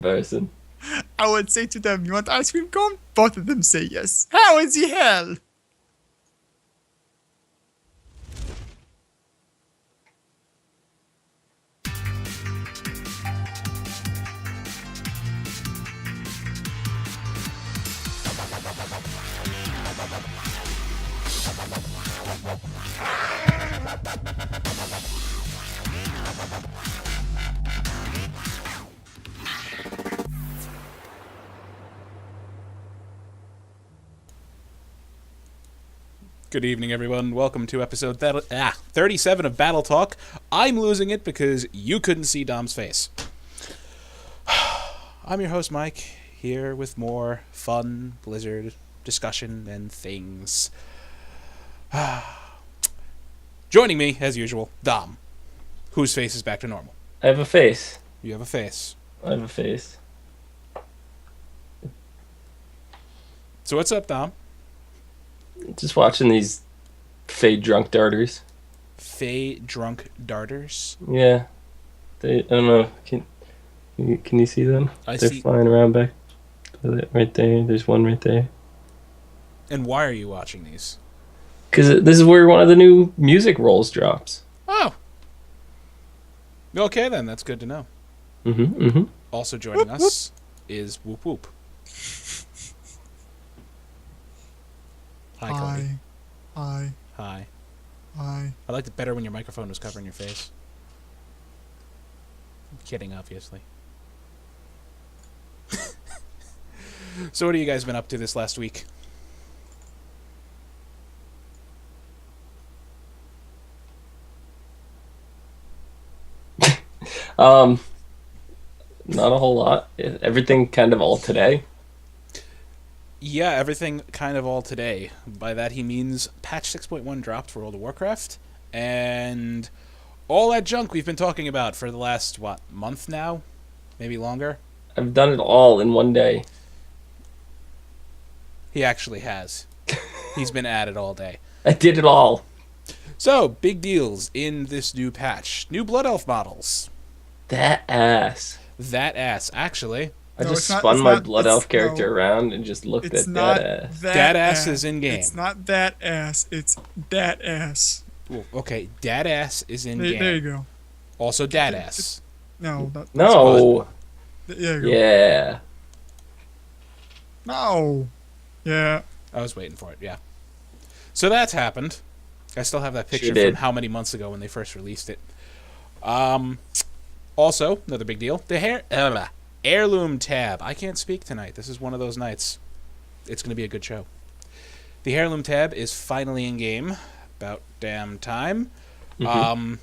person. I would say to them, you want ice cream cone? Both of them say yes. How in the hell? Good evening, everyone. Welcome to episode 37 of Battle Talk. I'm losing it because you couldn't see Dom's face. I'm your host, Mike, here with more fun Blizzard discussion and things. Joining me, as usual, Dom, whose face is back to normal. I have a face. You have a face. I have a face. So what's up, Dom? Just watching these fade drunk darters. Fey drunk darters? Yeah. I don't know. Can you see them? They're see. Flying around back. Right there. There's one right there. And why are you watching these? Because this is where one of the new music rolls drops. Oh. Okay, then. That's good to know. Mm-hmm. Also joining us is Whoop Whoop. Hi, Cody. Hi. Hi. Hi. I liked it better when your microphone was covering your face. I'm kidding, obviously. So what have you guys been up to this last week? Not a whole lot. Everything kind of all today. Yeah, everything kind of all today. By that he means patch 6.1 dropped for World of Warcraft, and all that junk we've been talking about for the last, month now? Maybe longer? I've done it all in one day. He actually has. He's been at it all day. I did it all. So, big deals in this new patch. New Blood Elf models. That ass. That ass, actually. I just spun my Blood Elf character around and just looked at that ass. That ass is in game. It's not that ass. It's that ass. Well, okay, Dad ass is in game. There you go. Also, Dad ass. No. No. There you go. Yeah. No. Yeah. I was waiting for it, yeah. So that's happened. I still have that picture from how many months ago when they first released it. Also, another big deal, the Heirloom tab. I can't speak tonight. This is one of those nights. It's going to be a good show. The Heirloom tab is finally in game. About damn time. Mm-hmm.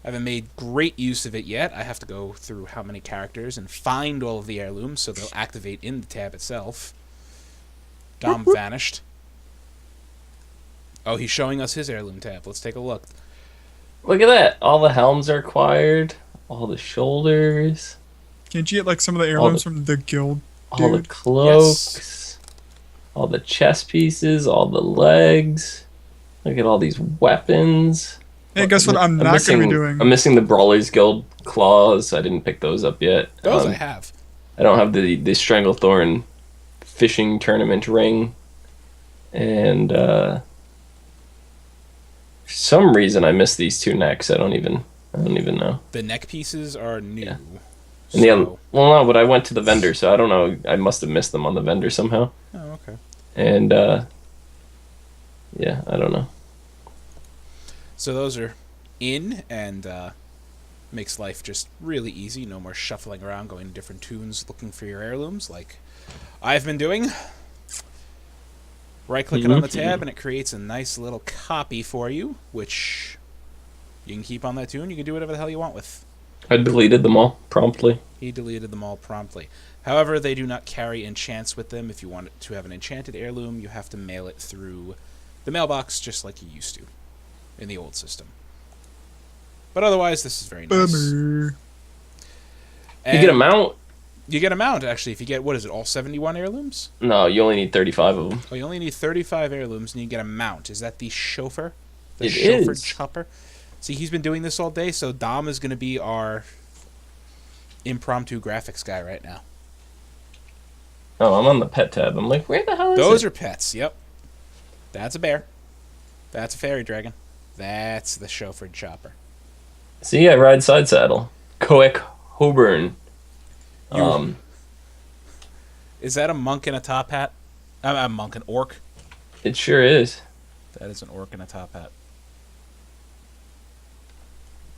I haven't made great use of it yet. I have to go through how many characters and find all of the heirlooms so they'll activate in the tab itself. Dom vanished. Oh, he's showing us his heirloom tab. Let's take a look. Look at that. All the helms are acquired. All the shoulders. Can't you get some of the heirlooms from the guild? All the cloaks. Yes. All the chest pieces. All the legs. Look at all these weapons. Hey, guess what I'm not going to be doing? I'm missing the Brawlers Guild claws. I didn't pick those up yet. Those I have. I don't have the Stranglethorn fishing tournament ring. And for some reason I missed these two necks. I don't even know. The neck pieces are new. Yeah. And but I went to the vendor, so I don't know. I must have missed them on the vendor somehow. Oh, okay. And yeah, I don't know. So those are in, and makes life just really easy. No more shuffling around, going to different tunes, looking for your heirlooms, like I've been doing. Right-click it on the tab, and it creates a nice little copy for you, which you can keep on that tune. You can do whatever the hell you want with. I deleted them all promptly. He deleted them all promptly. However, they do not carry enchants with them. If you want to have an enchanted heirloom, you have to mail it through the mailbox, just like you used to in the old system. But otherwise, this is very nice. Bummer. You get a mount? You get a mount, actually, if you get, what is it, all 71 heirlooms? No, you only need 35 of them. Oh, you only need 35 heirlooms, and you get a mount. Is that the chauffeur? The It chauffeur is. chopper? See, he's been doing this all day, so Dom is going to be our impromptu graphics guy right now. Oh, I'm on the pet tab. I'm like, where the hell is Those it? are pets. Yep. That's a bear. That's a fairy dragon. That's the chauffeured chopper. See, I ride side saddle. Coek Hoburn. Is that a monk in a top hat? A monk, an orc. It sure is. That is an orc in a top hat.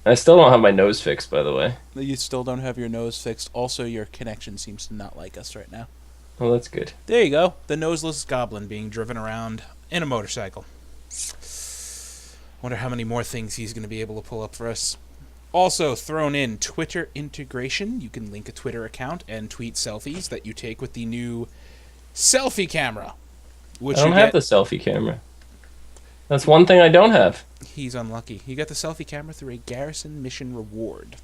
I still don't have my nose fixed, by the way. You still don't have your nose fixed. Also, your connection seems to not like us right now. Well, that's good. There you go. The noseless goblin being driven around in a motorcycle. Wonder how many more things he's going to be able to pull up for us. Also, thrown in Twitter integration. You can link a Twitter account and tweet selfies that you take with the new selfie camera. Which I don't have the selfie camera. That's one thing I don't have. He's unlucky. You got the selfie camera through a garrison mission reward.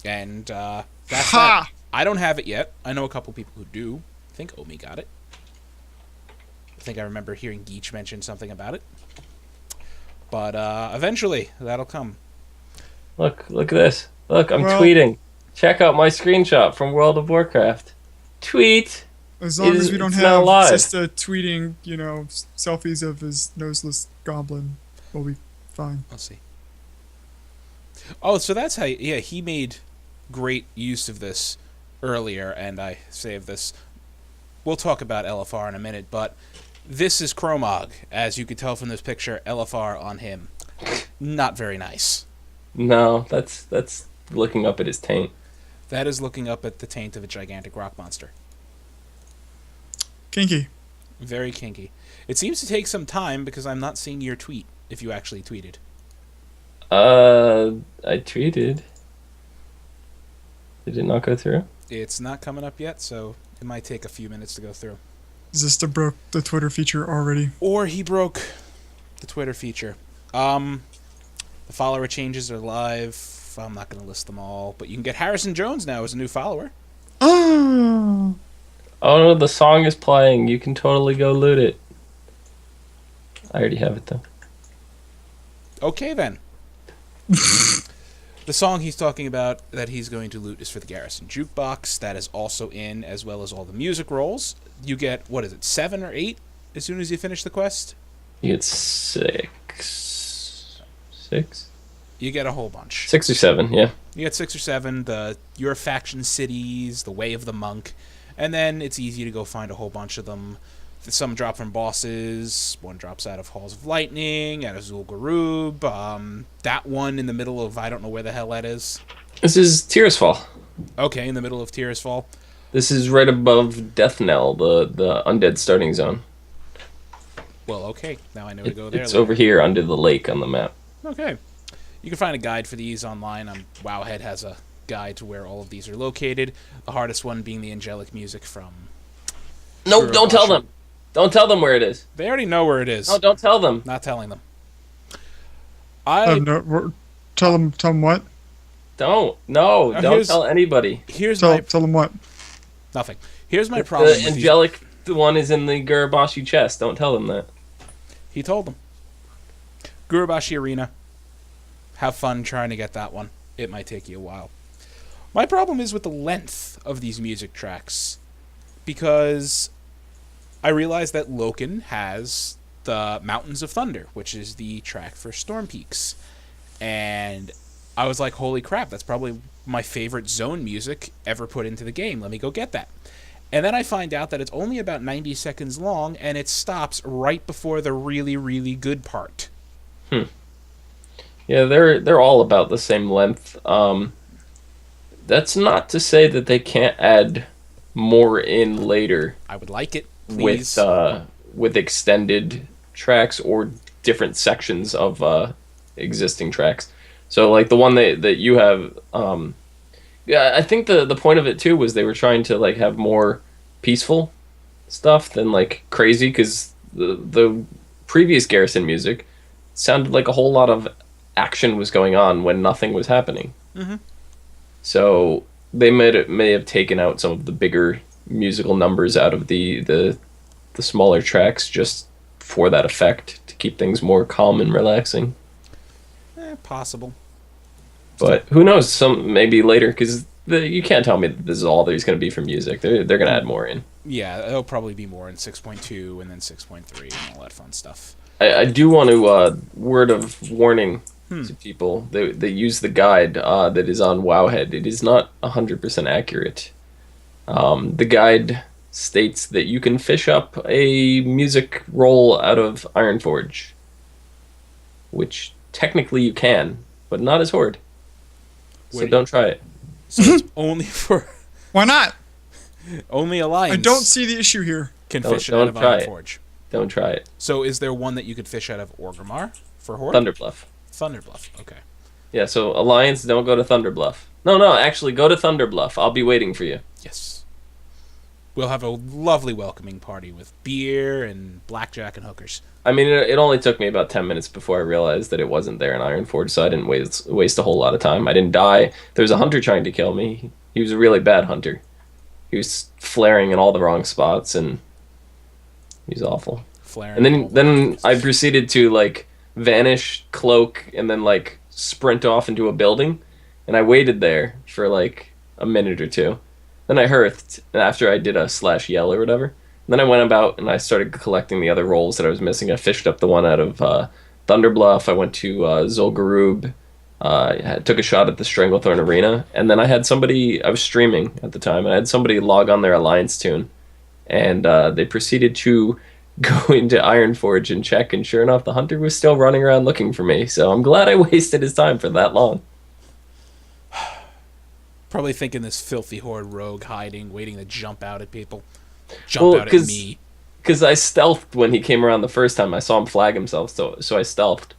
And that's that. I don't have it yet. I know a couple people who do. I think Omi got it. I think I remember hearing Geach mention something about it. But eventually, that'll come. Look at this. Look, I'm tweeting. Check out my screenshot from World of Warcraft. Tweet. As long as we don't have Sista tweeting, selfies of his noseless goblin, we'll be fine. I'll see. Oh, so that's how... Yeah, he made great use of this earlier, and I saved this. We'll talk about LFR in a minute, but this is Chromog. As you can tell from this picture, LFR on him. Not very nice. No, that's looking up at his taint. That is looking up at the taint of a gigantic rock monster. Kinky. Very kinky. It seems to take some time because I'm not seeing your tweet, if you actually tweeted. I tweeted. Did it not go through? It's not coming up yet, so it might take a few minutes to go through. Zista broke the Twitter feature already. Or he broke the Twitter feature. The follower changes are live. I'm not going to list them all, but you can get Harrison Jones now as a new follower. Oh! Oh no, the song is playing. You can totally go loot it. I already have it though. Okay then. The song he's talking about that he's going to loot is for the Garrison Jukebox. That is also in, as well as all the music rolls. You get, 7 or 8 as soon as you finish the quest? You get 6. 6? You get a whole bunch. 6 or 7, yeah. You get 6 or 7, your faction cities, the Way of the Monk, and then it's easy to go find a whole bunch of them. Some drop from bosses, one drops out of Halls of Lightning, out of Zul'Gurub, that one in the middle of, I don't know where the hell that is. This is Tears Fall. Okay, in the middle of Tears Fall. This is right above Death Knell, the undead starting zone. Well, okay, now I know to go there. It's later. over here under the lake on the map. Okay. You can find a guide for these online. Wowhead has a guide to where all of these are located. The hardest one being the angelic music from... Nope, don't tell them. Don't tell them where it is. They already know where it is. No, don't tell them. Not telling them. Tell them what? Don't tell anybody. Tell them what? Nothing. Here's my problem. The angelic one is in the Gurabashi chest. Don't tell them that. He told them. Gurabashi Arena. Have fun trying to get that one. It might take you a while. My problem is with the length of these music tracks. Because I realized that Loken has the Mountains of Thunder, which is the track for Storm Peaks. And I was like, holy crap, that's probably my favorite zone music ever put into the game. Let me go get that. And then I find out that it's only about 90 seconds long, and it stops right before the really, really good part. Yeah, they're all about the same length. That's not to say that they can't add more in later. I would like it, please. With extended tracks or different sections of existing tracks. So like the one that you have, I think the point of it too was they were trying to like have more peaceful stuff than like crazy, because the previous Garrison music sounded like a whole lot of action was going on when nothing was happening. Mm-hmm. So they may have taken out some of the bigger musical numbers out of the smaller tracks just for that effect, to keep things more calm and relaxing. Possible. But who knows? Some maybe later, because you can't tell me that this is all there's going to be for music. They're going to add more in. Yeah, there'll probably be more in 6.2 and then 6.3 and all that fun stuff. I do want to word of warning to people that use the guide that is on Wowhead. It is not 100% accurate. The guide states that you can fish up a music roll out of Ironforge, which technically you can, but not as Horde. So don't try it. So it's only for... Why not? Only Alliance. I don't see the issue here. Can fish it out of Ironforge. Don't try it. So is there one that you could fish out of Orgrimmar for Horde? Thunderbluff. Thunderbluff, okay. Yeah, so Alliance, don't go to Thunderbluff. No, actually, go to Thunderbluff. I'll be waiting for you. Yes. We'll have a lovely welcoming party with beer and blackjack and hookers. I mean, it only took me about 10 minutes before I realized that it wasn't there in Ironforge, so I didn't waste a whole lot of time. I didn't die. There was a hunter trying to kill me. He was a really bad hunter. He was flaring in all the wrong spots, and he was awful. Flaring. And then I proceeded to, like, vanish, cloak, and then, like, sprint off into a building, and I waited there for, like, a minute or two. Then I hearthed after I did a /yell or whatever. And then I went about and I started collecting the other rolls that I was missing. I fished up the one out of Thunderbluff. I went to Zul'Gurub. I took a shot at the Stranglethorn Arena. And then I had somebody, I was streaming at the time, and I had somebody log on their Alliance tune. And they proceeded to go into Ironforge and check. And sure enough, the hunter was still running around looking for me. So I'm glad I wasted his time for that long. Probably thinking this filthy Horde rogue hiding, waiting to jump out at people. Jump out at me. Because I stealthed when he came around the first time. I saw him flag himself, so I stealthed.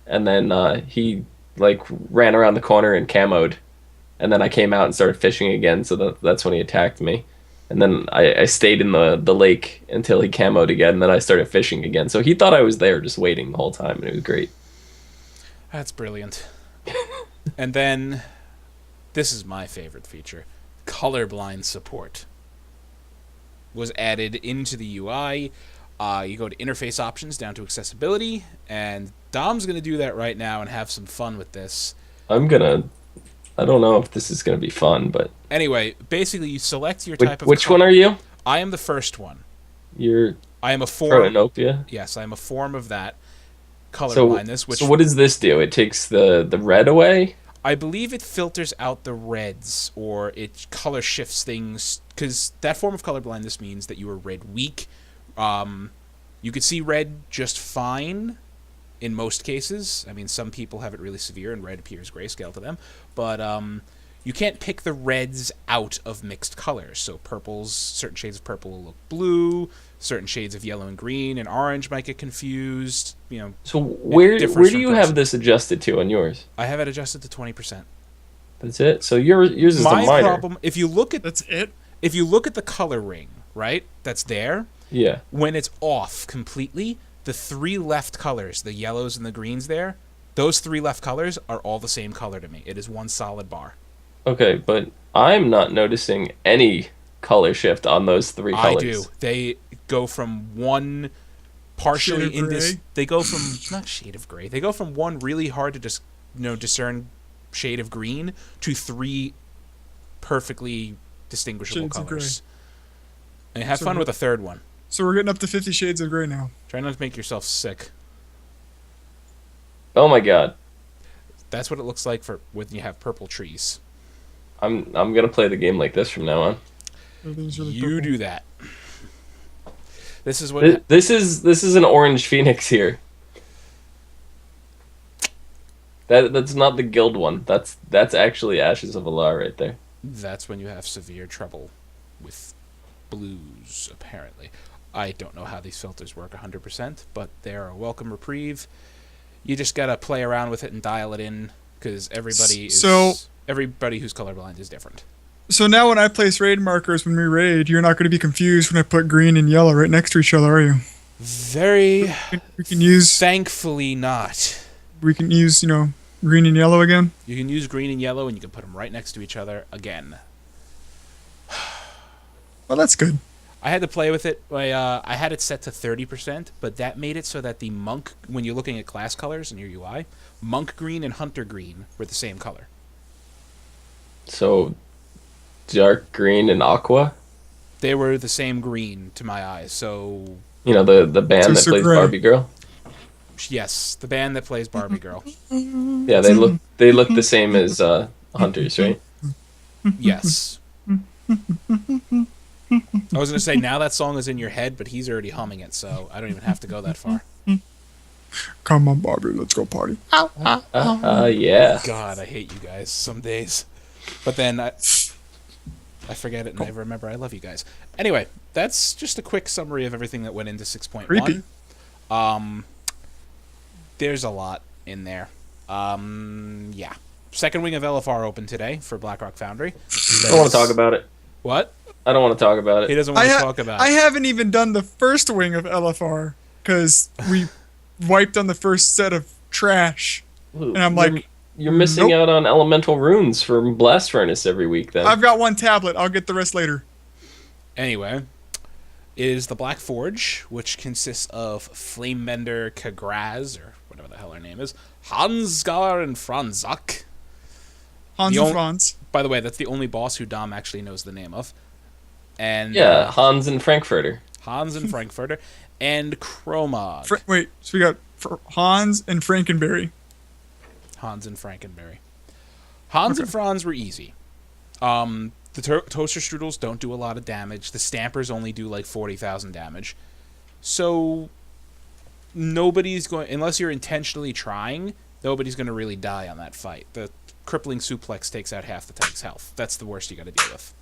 And then he like ran around the corner and camoed. And then I came out and started fishing again, so that's when he attacked me. And then I stayed in the lake until he camoed again, and then I started fishing again. So he thought I was there just waiting the whole time, and it was great. That's brilliant. And then... this is my favorite feature. Colorblind support was added into the UI. You go to interface options down to accessibility, and Dom's going to do that right now and have some fun with this. I don't know if this is going to be fun, but... Anyway, basically you select your type of... Which one are you? I am the first one. I am a form... Protanopia? Yes, I am a form of that colorblindness. So what does this do? It takes the red away? I believe it filters out the reds, or it color shifts things, because that form of colorblindness means that you are red weak. You could see red just fine in most cases. I mean, some people have it really severe, and red appears grayscale to them. But you can't pick the reds out of mixed colors. So purples, certain shades of purple will look blue, certain shades of yellow and green and orange might get confused. You know. So where do you have this adjusted to on yours? I have it adjusted to 20%. That's it. So yours is the minor. My problem, if you look at that's it. If you look at the color ring, right, that's there. Yeah. When it's off completely, the three left colors, the yellows and the greens there, those three left colors are all the same color to me. It is one solid bar. Okay, but I'm not noticing any color shift on those three colors. I do. They go from one partially in this. They go from not shade of gray. They go from one really hard to just discern shade of green to three perfectly distinguishable shades colors. And have fun with a third one. So we're getting up to 50 shades of gray now. Try not to make yourself sick. Oh my god. That's what it looks like for when you have purple trees. I'm gonna play the game like this from now on. Really you purple. do that. This is what this is an orange phoenix here. That's not the guild one. That's actually Ashes of Alar right there. That's when you have severe trouble with blues, apparently. I don't know how these filters work 100%, but they're a welcome reprieve. You just gotta play around with it and dial it in, because everybody who's colorblind is different. So now when I place raid markers when we raid, you're not going to be confused when I put green and yellow right next to each other, are you? We can use... Thankfully not. We can use, green and yellow again? You can use green and yellow, and you can put them right next to each other again. Well, that's good. I had to play with it. I had it set to 30%, but that made it so that the monk, when you're looking at class colors in your UI, monk green and hunter green were the same color. So dark green and aqua. They were the same green to my eyes. So You know the band that So plays gray. Barbie Girl. yes, the band that plays Barbie Girl. Yeah, they look the same as hunters, right? Yes. I was gonna say now that song is in your head, but he's already humming it, so I don't even have to go that far. Come on, Barbie, let's go party. Yeah. God, I hate you guys some days. But then I forget it and I remember I love you guys. Anyway, that's just a quick summary of everything that went into 6.1. Creepy. There's a lot in there. Yeah. Second wing of LFR opened today for BlackRock Foundry. I don't want to talk about it. What? I don't want to talk about He it. doesn't want to talk about I it. haven't even done the first wing of LFR because we wiped on the first set of trash. And I'm like, You're missing nope. out on elemental runes from Blast Furnace every week. Then I've got one tablet. I'll get the rest later. Anyway, is the Black Forge, which consists of Flamebender, Kagraz, or whatever the hell her name is, Hansgar, and Franzak. Hans and Franz. By the way, that's the only boss who Dom actually knows the name of. And yeah, Hanz and Frankfurter. Hans and Frankfurter, and Chromog. Wait, so we got Hans and Frankenberry. Hans and Frankenberry. Hans and Franz were easy. The toaster strudels don't do a lot of damage. The stampers only do like 40,000 damage. So nobody's going, unless you're intentionally trying, nobody's going to really die on that fight. The crippling suplex takes out half the tank's health. That's the worst you got to deal with.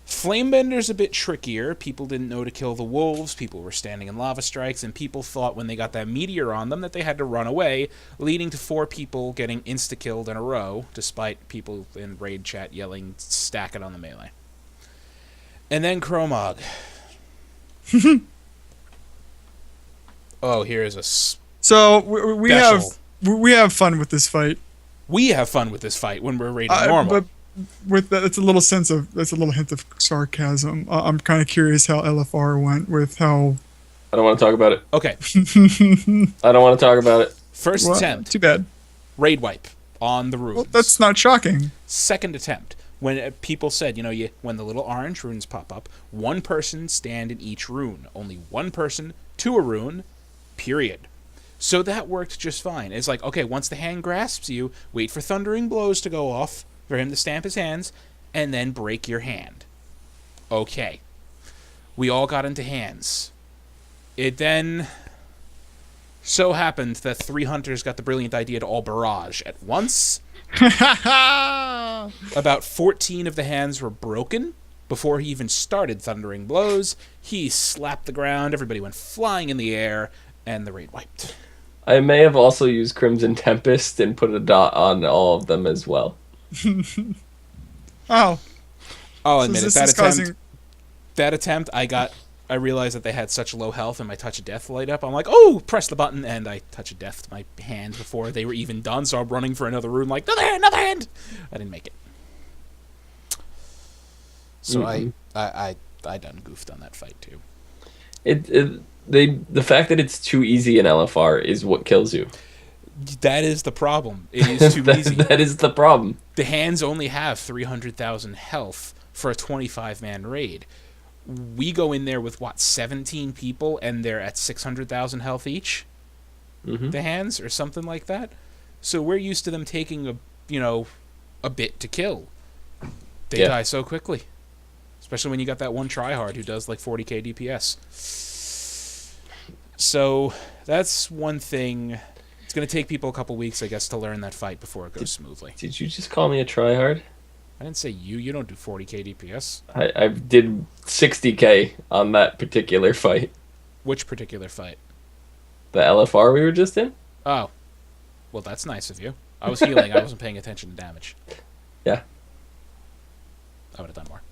Flamebender's a bit trickier. People didn't know to kill the wolves. People were standing in lava strikes, and people thought when they got that meteor on them that they had to run away, leading to 4 people getting insta-killed in a row, despite people in raid chat yelling, stack it on the melee. And then Chromog. Oh, here's a So we special. have fun with this fight. We have fun with this fight when we're raiding normal. But with that, it's a little hint of sarcasm. I'm kind of curious how LFR went with how. I don't want to talk about it. Okay. I don't want to talk about it. First attempt. Too bad. Raid wipe on the runes. Well, that's not shocking. Second attempt. When people said, when the little orange runes pop up, one person stand in each rune. Only one person to a rune, period. So that worked just fine. It's like, okay, once the hand grasps you, wait for thundering blows to go off, for him to stamp his hands, and then break your hand. Okay. We all got into hands. It then so happened that 3 hunters got the brilliant idea to all barrage at once. About 14 of the hands were broken. Before he even started thundering blows, he slapped the ground, everybody went flying in the air, and the raid wiped. I may have also used Crimson Tempest and put a dot on all of them as well. Oh. I'll So admit this it. is causing. That attempt, I realized that they had such low health and my touch of death light up. I'm like, oh, press the button, and I touch of death to my hand before they were even done, so I'm running for another rune like, another hand! I didn't make it. So I done goofed on that fight too. The fact that it's too easy in LFR is what kills you. That is the problem. It is too easy. That is the problem. The hands only have 300,000 health for a 25-man raid. We go in there with, 17 people, and they're at 600,000 health each? Mm-hmm. The hands, or something like that? So we're used to them taking a bit to kill. They die so quickly. Especially when you got that one tryhard who does like 40k DPS. So that's one thing. It's going to take people a couple weeks, I guess, to learn that fight before it goes smoothly. Did you just call me a tryhard? I didn't say you. You don't do 40k DPS. I did 60k on that particular fight. Which particular fight? The LFR we were just in? Oh. Well, that's nice of you. I was healing. I wasn't paying attention to damage. Yeah. I would have done more.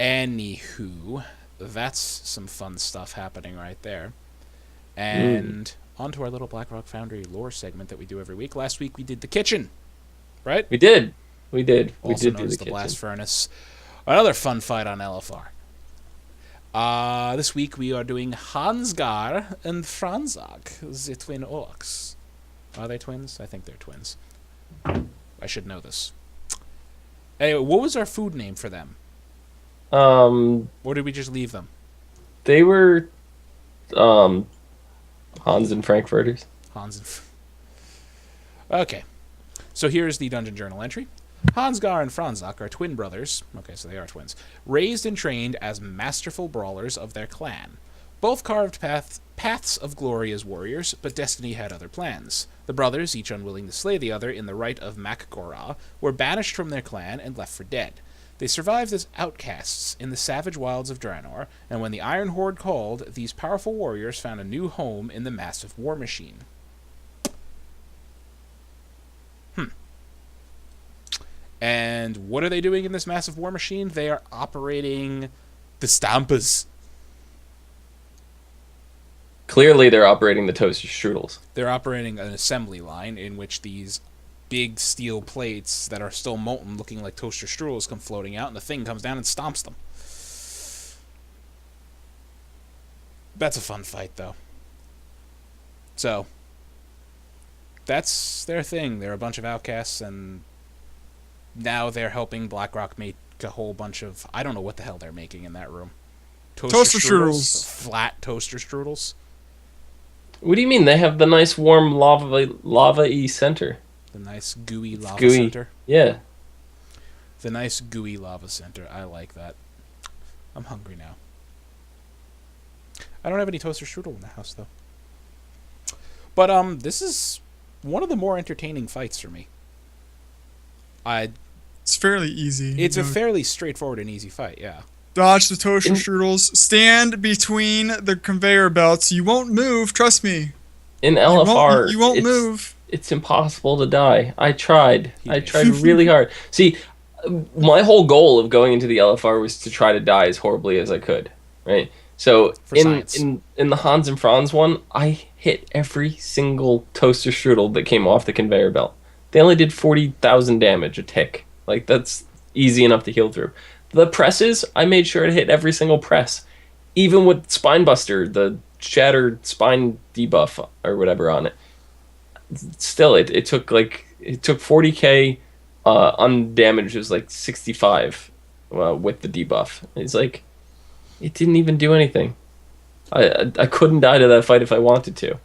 Anywho, that's some fun stuff happening right there. And on to our little BlackRock Foundry lore segment that we do every week. Last week we did the kitchen, right? We did. We Also did known do as the the kitchen. Blast Furnace. Another fun fight on LFR. This week we are doing Hansgar and Franzak, the twin orcs. Are they twins? I think they're twins. I should know this. Anyway, what was our food name for them? Or did we just leave them? They were Hanz and Frankfurterz. Hanz and... Okay. So here's the Dungeon Journal entry. Hansgar and Franzak are twin brothers. Okay, so they are twins. Raised and trained as masterful brawlers of their clan. Both carved paths of glory as warriors, but destiny had other plans. The brothers, each unwilling to slay the other in the rite of Makgora, were banished from their clan and left for dead. They survived as outcasts in the savage wilds of Draenor, and when the Iron Horde called, these powerful warriors found a new home in the massive war machine. And what are they doing in this massive war machine? They are operating the Stampers. Clearly, they're operating the toaster strudels. They're operating an assembly line in which these big steel plates that are still molten, looking like toaster strudels, come floating out, and the thing comes down and stomps them. That's a fun fight, though. So, that's their thing. They're a bunch of outcasts, and now they're helping BlackRock make a whole bunch of... I don't know what the hell they're making in that room. Toaster strudels. Flat toaster strudels. What do you mean? They have the nice warm lava-y center. The nice gooey lava gooey. center. Yeah. The nice gooey lava center. I like that. I'm hungry now. I don't have any toaster strudel in the house, though. But this is one of the more entertaining fights for me. It's fairly easy. It's a fairly straightforward and easy fight, yeah. Dodge the toaster strudels. Stand between the conveyor belts. You won't move, trust me. In LFR, you won't move. It's impossible to die. I tried. I tried really hard. See, my whole goal of going into the LFR was to try to die as horribly as I could, right? So in the Hans and Franz one, I hit every single toaster strudel that came off the conveyor belt. They only did 40,000 damage a tick. Like, that's easy enough to heal through. The presses, I made sure to hit every single press. Even with Spinebuster, the shattered spine debuff or whatever on it. Still, it took 40k, undamaged was like 65 with the debuff. It's like, it didn't even do anything. I couldn't die to that fight if I wanted to.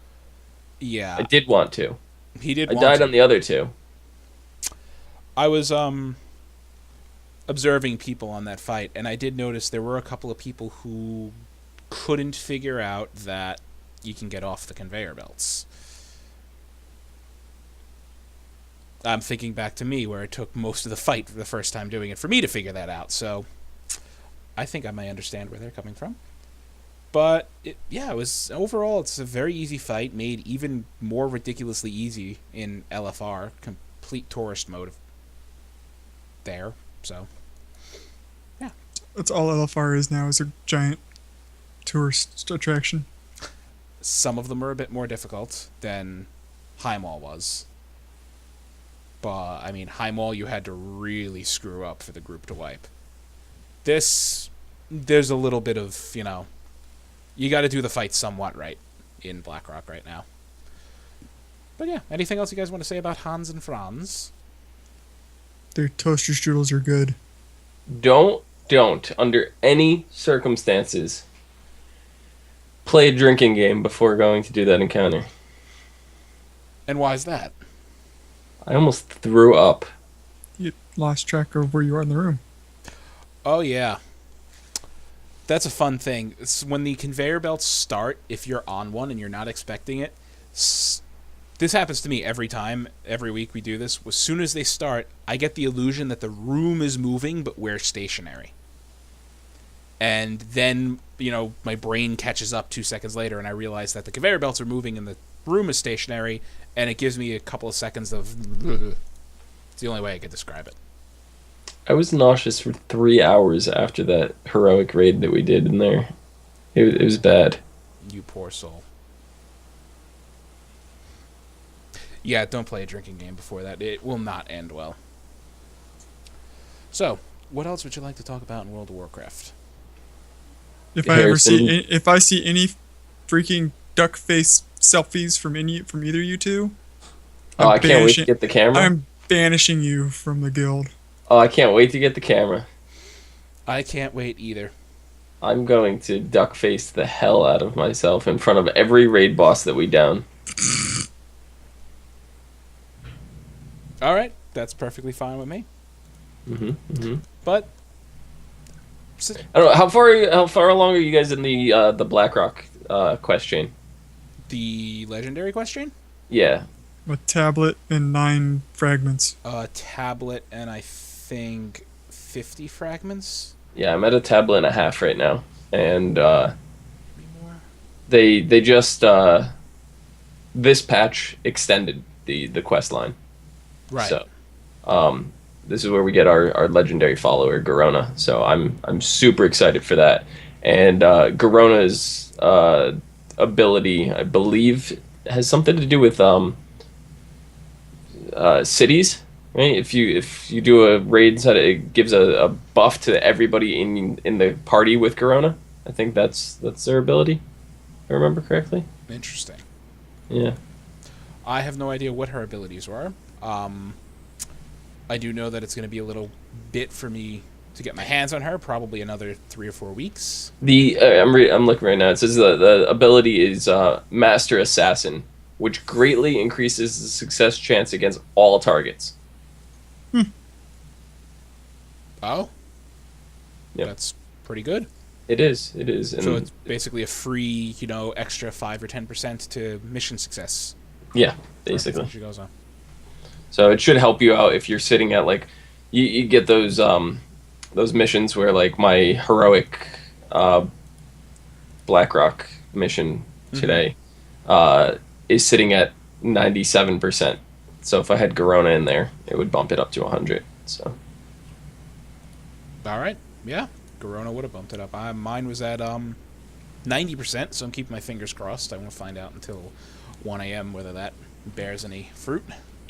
Yeah. I did want to. He did. I died on the other two. I was observing people on that fight, and I did notice there were a couple of people who couldn't figure out that you can get off the conveyor belts. I'm thinking back to me, where it took most of the fight for the first time doing it for me to figure that out, so I think I may understand where they're coming from. But, it was overall, it's a very easy fight, made even more ridiculously easy in LFR, complete tourist mode there, so, yeah. That's all LFR is now, is a giant tourist attraction. Some of them are a bit more difficult than High Mall was. But, I mean, High Mall you had to really screw up for the group to wipe. There's a little bit of, you got to do the fight somewhat right in BlackRock right now. But yeah, anything else you guys want to say about Hanz and Franz? Their toaster strudels are good. Don't, under any circumstances, play a drinking game before going to do that encounter. And why is that? I almost threw up. You lost track of where you are in the room. Oh, yeah. That's a fun thing. It's when the conveyor belts start, if you're on one and you're not expecting it, this happens to me every time, every week we do this. As soon as they start, I get the illusion that the room is moving, but we're stationary. And then, my brain catches up 2 seconds later, and I realize that the conveyor belts are moving and the room is stationary, and it gives me a couple of seconds of... It's the only way I could describe it. I was nauseous for 3 hours after that heroic raid that we did in there. It was bad. You poor soul. Yeah, don't play a drinking game before that. It will not end well. So, what else would you like to talk about in World of Warcraft? If I see any freaking duck face selfies from either you two, I can't wait to get the camera. I'm banishing you from the guild. Oh, I can't wait to get the camera. I can't wait either. I'm going to duck face the hell out of myself in front of every raid boss that we down. All right, that's perfectly fine with me. Mm-hmm. But I don't know how far along are you guys in the BlackRock quest chain? the legendary question? Yeah. A tablet and 9 fragments. A tablet and I think 50 fragments. Yeah, I'm at a tablet and a half right now, and Maybe more. they just this patch extended the quest line. Right. So, this is where we get our legendary follower Garona. So I'm super excited for that. And Garona's ability, I believe, has something to do with cities. Right? If you do a raid set, it gives a buff to everybody in the party with Garona. I think that's their ability. If I remember correctly. Interesting. Yeah. I have no idea what her abilities were. I do know that it's going to be a little bit for me to get my hands on her. Probably another 3 or 4 weeks. I'm looking right now. It says the ability is Master Assassin, which greatly increases the success chance against all targets. Oh. Yep. That's pretty good. It is. And So it's basically a free, extra 5 or 10% to mission success. yeah, for basically. everything she goes on. So it should help you out if you're sitting at like you get those missions where like my heroic BlackRock mission today is sitting at 97%. So if I had Garona in there, it would bump it up to 100. So All right. Yeah. Garona would have bumped it up. Mine was at 90%, so I'm keeping my fingers crossed. I won't find out until 1 a.m. whether that bears any fruit.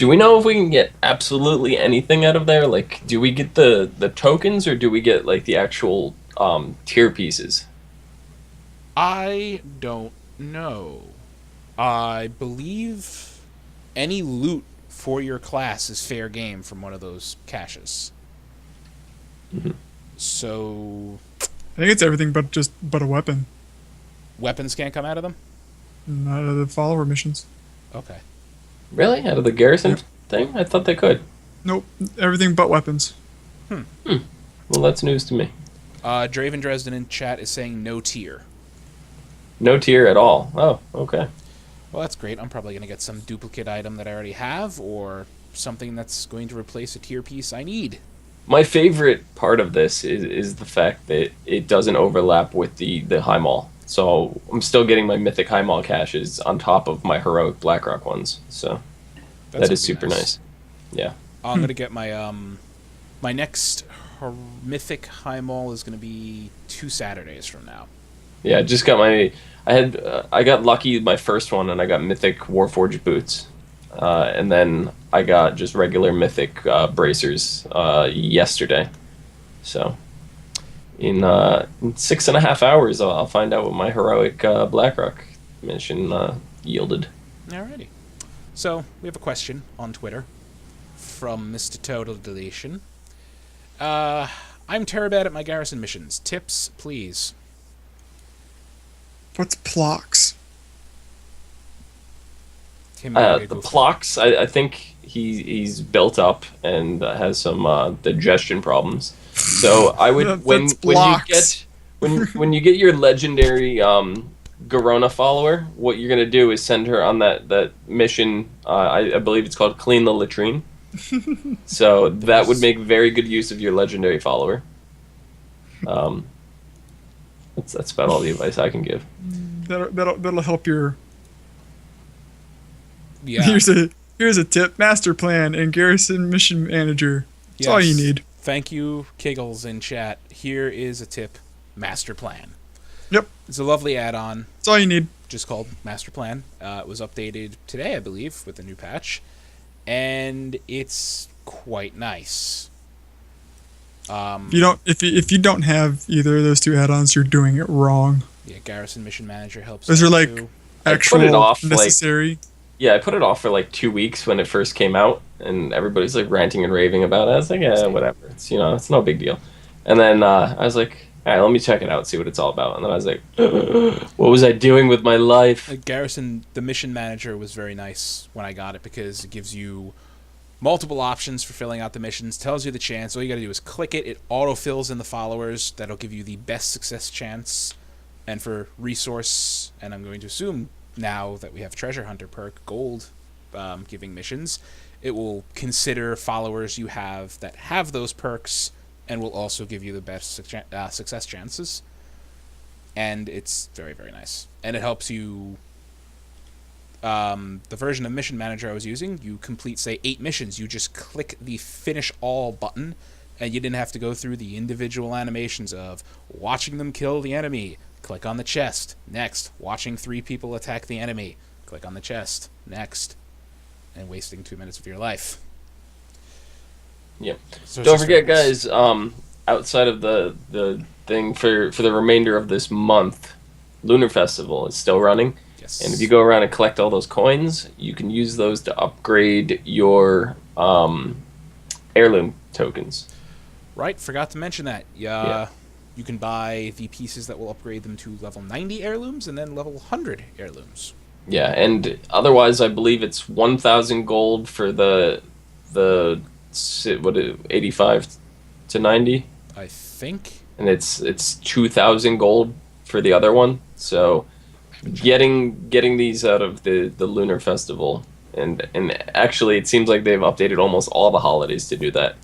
do we know if we can get absolutely anything out of there? Like, do we get the tokens or do we get like the actual tier pieces? I don't know. I believe any loot for your class is fair game from one of those caches. So I think it's everything but a weapon. weapons can't come out of them? Not out of the follower missions. Okay. Really? Out of the garrison thing? I thought they could. Nope, everything but weapons. Well, that's news to me. Draven Dresden in chat is saying no tier. No tier at all. Oh, okay. Well, that's great. I'm probably going to get some duplicate item that I already have or something that's going to replace a tier piece I need. My favorite part of this is the fact that it doesn't overlap with the high mall. So I'm still getting my mythic high mall caches on top of my heroic BlackRock ones. So That's that is gonna be super nice. Yeah. I'm going to get my my next mythic high mall is going to be 2 Saturdays from now. Yeah, I just got I got lucky my first one and I got mythic Warforged boots. And then I got just regular mythic bracers yesterday. So in 6.5 hours, I'll find out what my heroic BlackRock mission yielded. Alrighty. So, we have a question on Twitter from Mr. Total Deletion. I'm terrible at my garrison missions. Tips, please. What's Plox? Tim, The Plox, I think he's built up and has some digestion problems. So I would when Plox. you get your legendary Garona follower, what you're gonna do is send her on that mission. I believe it's called Clean the Latrine. So that would make very good use of your legendary follower. That's about all the advice I can give. That'll help your. Yeah. Here's a tip: master plan and garrison mission manager. That's all you need. Thank you, Kiggles in chat. Here is a tip: master plan. Yep, It's a lovely add-on, that's all you need. just called Master Plan. It was updated today, I believe, with a new patch, and it's quite nice. If you don't have either of those two add-ons, you're doing it wrong. Yeah, Garrison Mission Manager helps. Those out are like too. I put actual it off, necessary. Yeah, I put it off for like 2 weeks when it first came out, and everybody's like ranting and raving about it. I was like, yeah, whatever. It's it's no big deal. And then I was like, all right, let me check it out, see what it's all about. And then I was like, what was I doing with my life? Garrison, the mission manager, was very nice when I got it because it gives you multiple options for filling out the missions, tells you the chance. All you got to do is click it. It auto-fills in the followers. That'll give you the best success chance. And for resource, and I'm going to assume now that we have Treasure Hunter perk, gold giving missions, it will consider followers you have that have those perks and will also give you the best success chances. And it's very, very nice. And it helps you... the version of Mission Manager I was using, you complete, say, 8 missions. You just click the Finish All button, and you didn't have to go through the individual animations of watching them kill the enemy. Click on the chest. Next. Watching 3 people attack the enemy. Click on the chest. Next. And wasting 2 minutes of your life. Yep. So Don't forget, guys, outside of the thing for the remainder of this month, Lunar Festival is still running. Yes. And if you go around and collect all those coins, you can use those to upgrade your heirloom tokens. Right, forgot to mention that. Yeah. You can buy the pieces that will upgrade them to level 90 heirlooms and then level 100 heirlooms. Yeah, and otherwise I believe it's 1,000 gold for the 85 to 90, I think. and it's 2,000 gold for the other one. So getting these out of the Lunar Festival, and actually it seems like they've updated almost all the holidays to do that.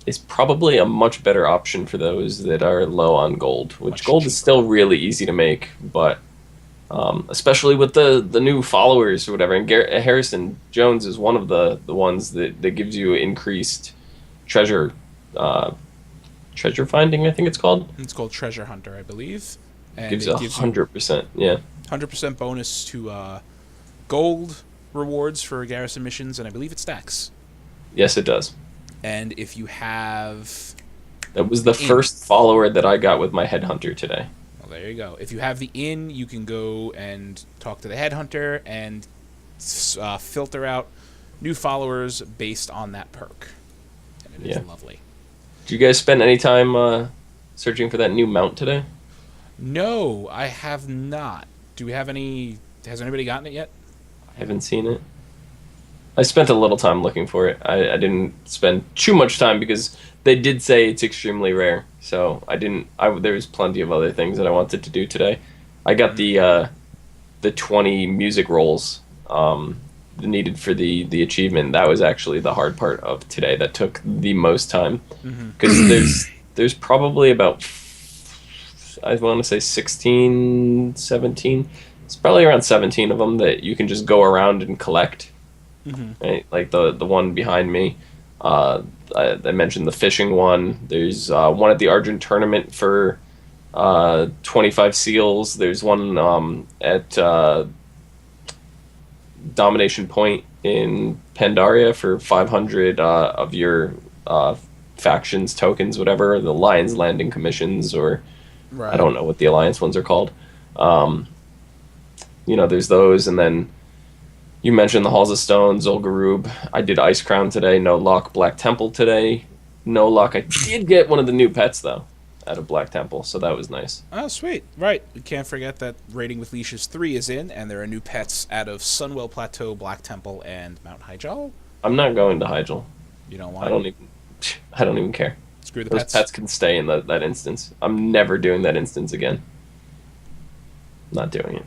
Is probably a much better option for those that are low on gold, which gold is still really easy to make, but especially with the new followers or whatever. And Harrison Jones is one of the ones that gives you increased treasure finding, I think it's called. It's called Treasure Hunter, I believe. And Gives it 100%, yeah. 100% bonus to gold rewards for garrison missions, and I believe it stacks. Yes, it does. And if you have... That was the first follower that I got with my headhunter today. Well, there you go. If you have the inn, you can go and talk to the headhunter and filter out new followers based on that perk. And it is lovely. Did you guys spend any time searching for that new mount today? No, I have not. Do we have any... Has anybody gotten it yet? I haven't seen it. I spent a little time looking for it. I didn't spend too much time because they did say it's extremely rare. So I didn't. There's plenty of other things that I wanted to do today. I got the 20 music rolls needed for the achievement. That was actually the hard part of today. That took the most time because there's probably about, I want to say 16, 17. It's probably around 17 of them that you can just go around and collect. Right? Like the one behind me. I mentioned the fishing one. There's one at the Argent tournament for 25 seals. There's one at Domination Point in Pandaria for 500 of your factions, tokens, whatever. The Lions Landing commissions, or Right. I don't know what the Alliance ones are called. There's those, and then you mentioned the Halls of Stone, Zul'Gurub. I did Ice Crown today. No luck. Black Temple today. No luck. I did get one of the new pets, though, out of Black Temple, so that was nice. Oh, sweet. Right. We can't forget that Raiding with Leashes 3 is in, and there are new pets out of Sunwell Plateau, Black Temple, and Mount Hyjal. I'm not going to Hyjal. You don't want I don't even care. Screw the Those pets. pets can stay in that instance. I'm never doing that instance again. Not doing it.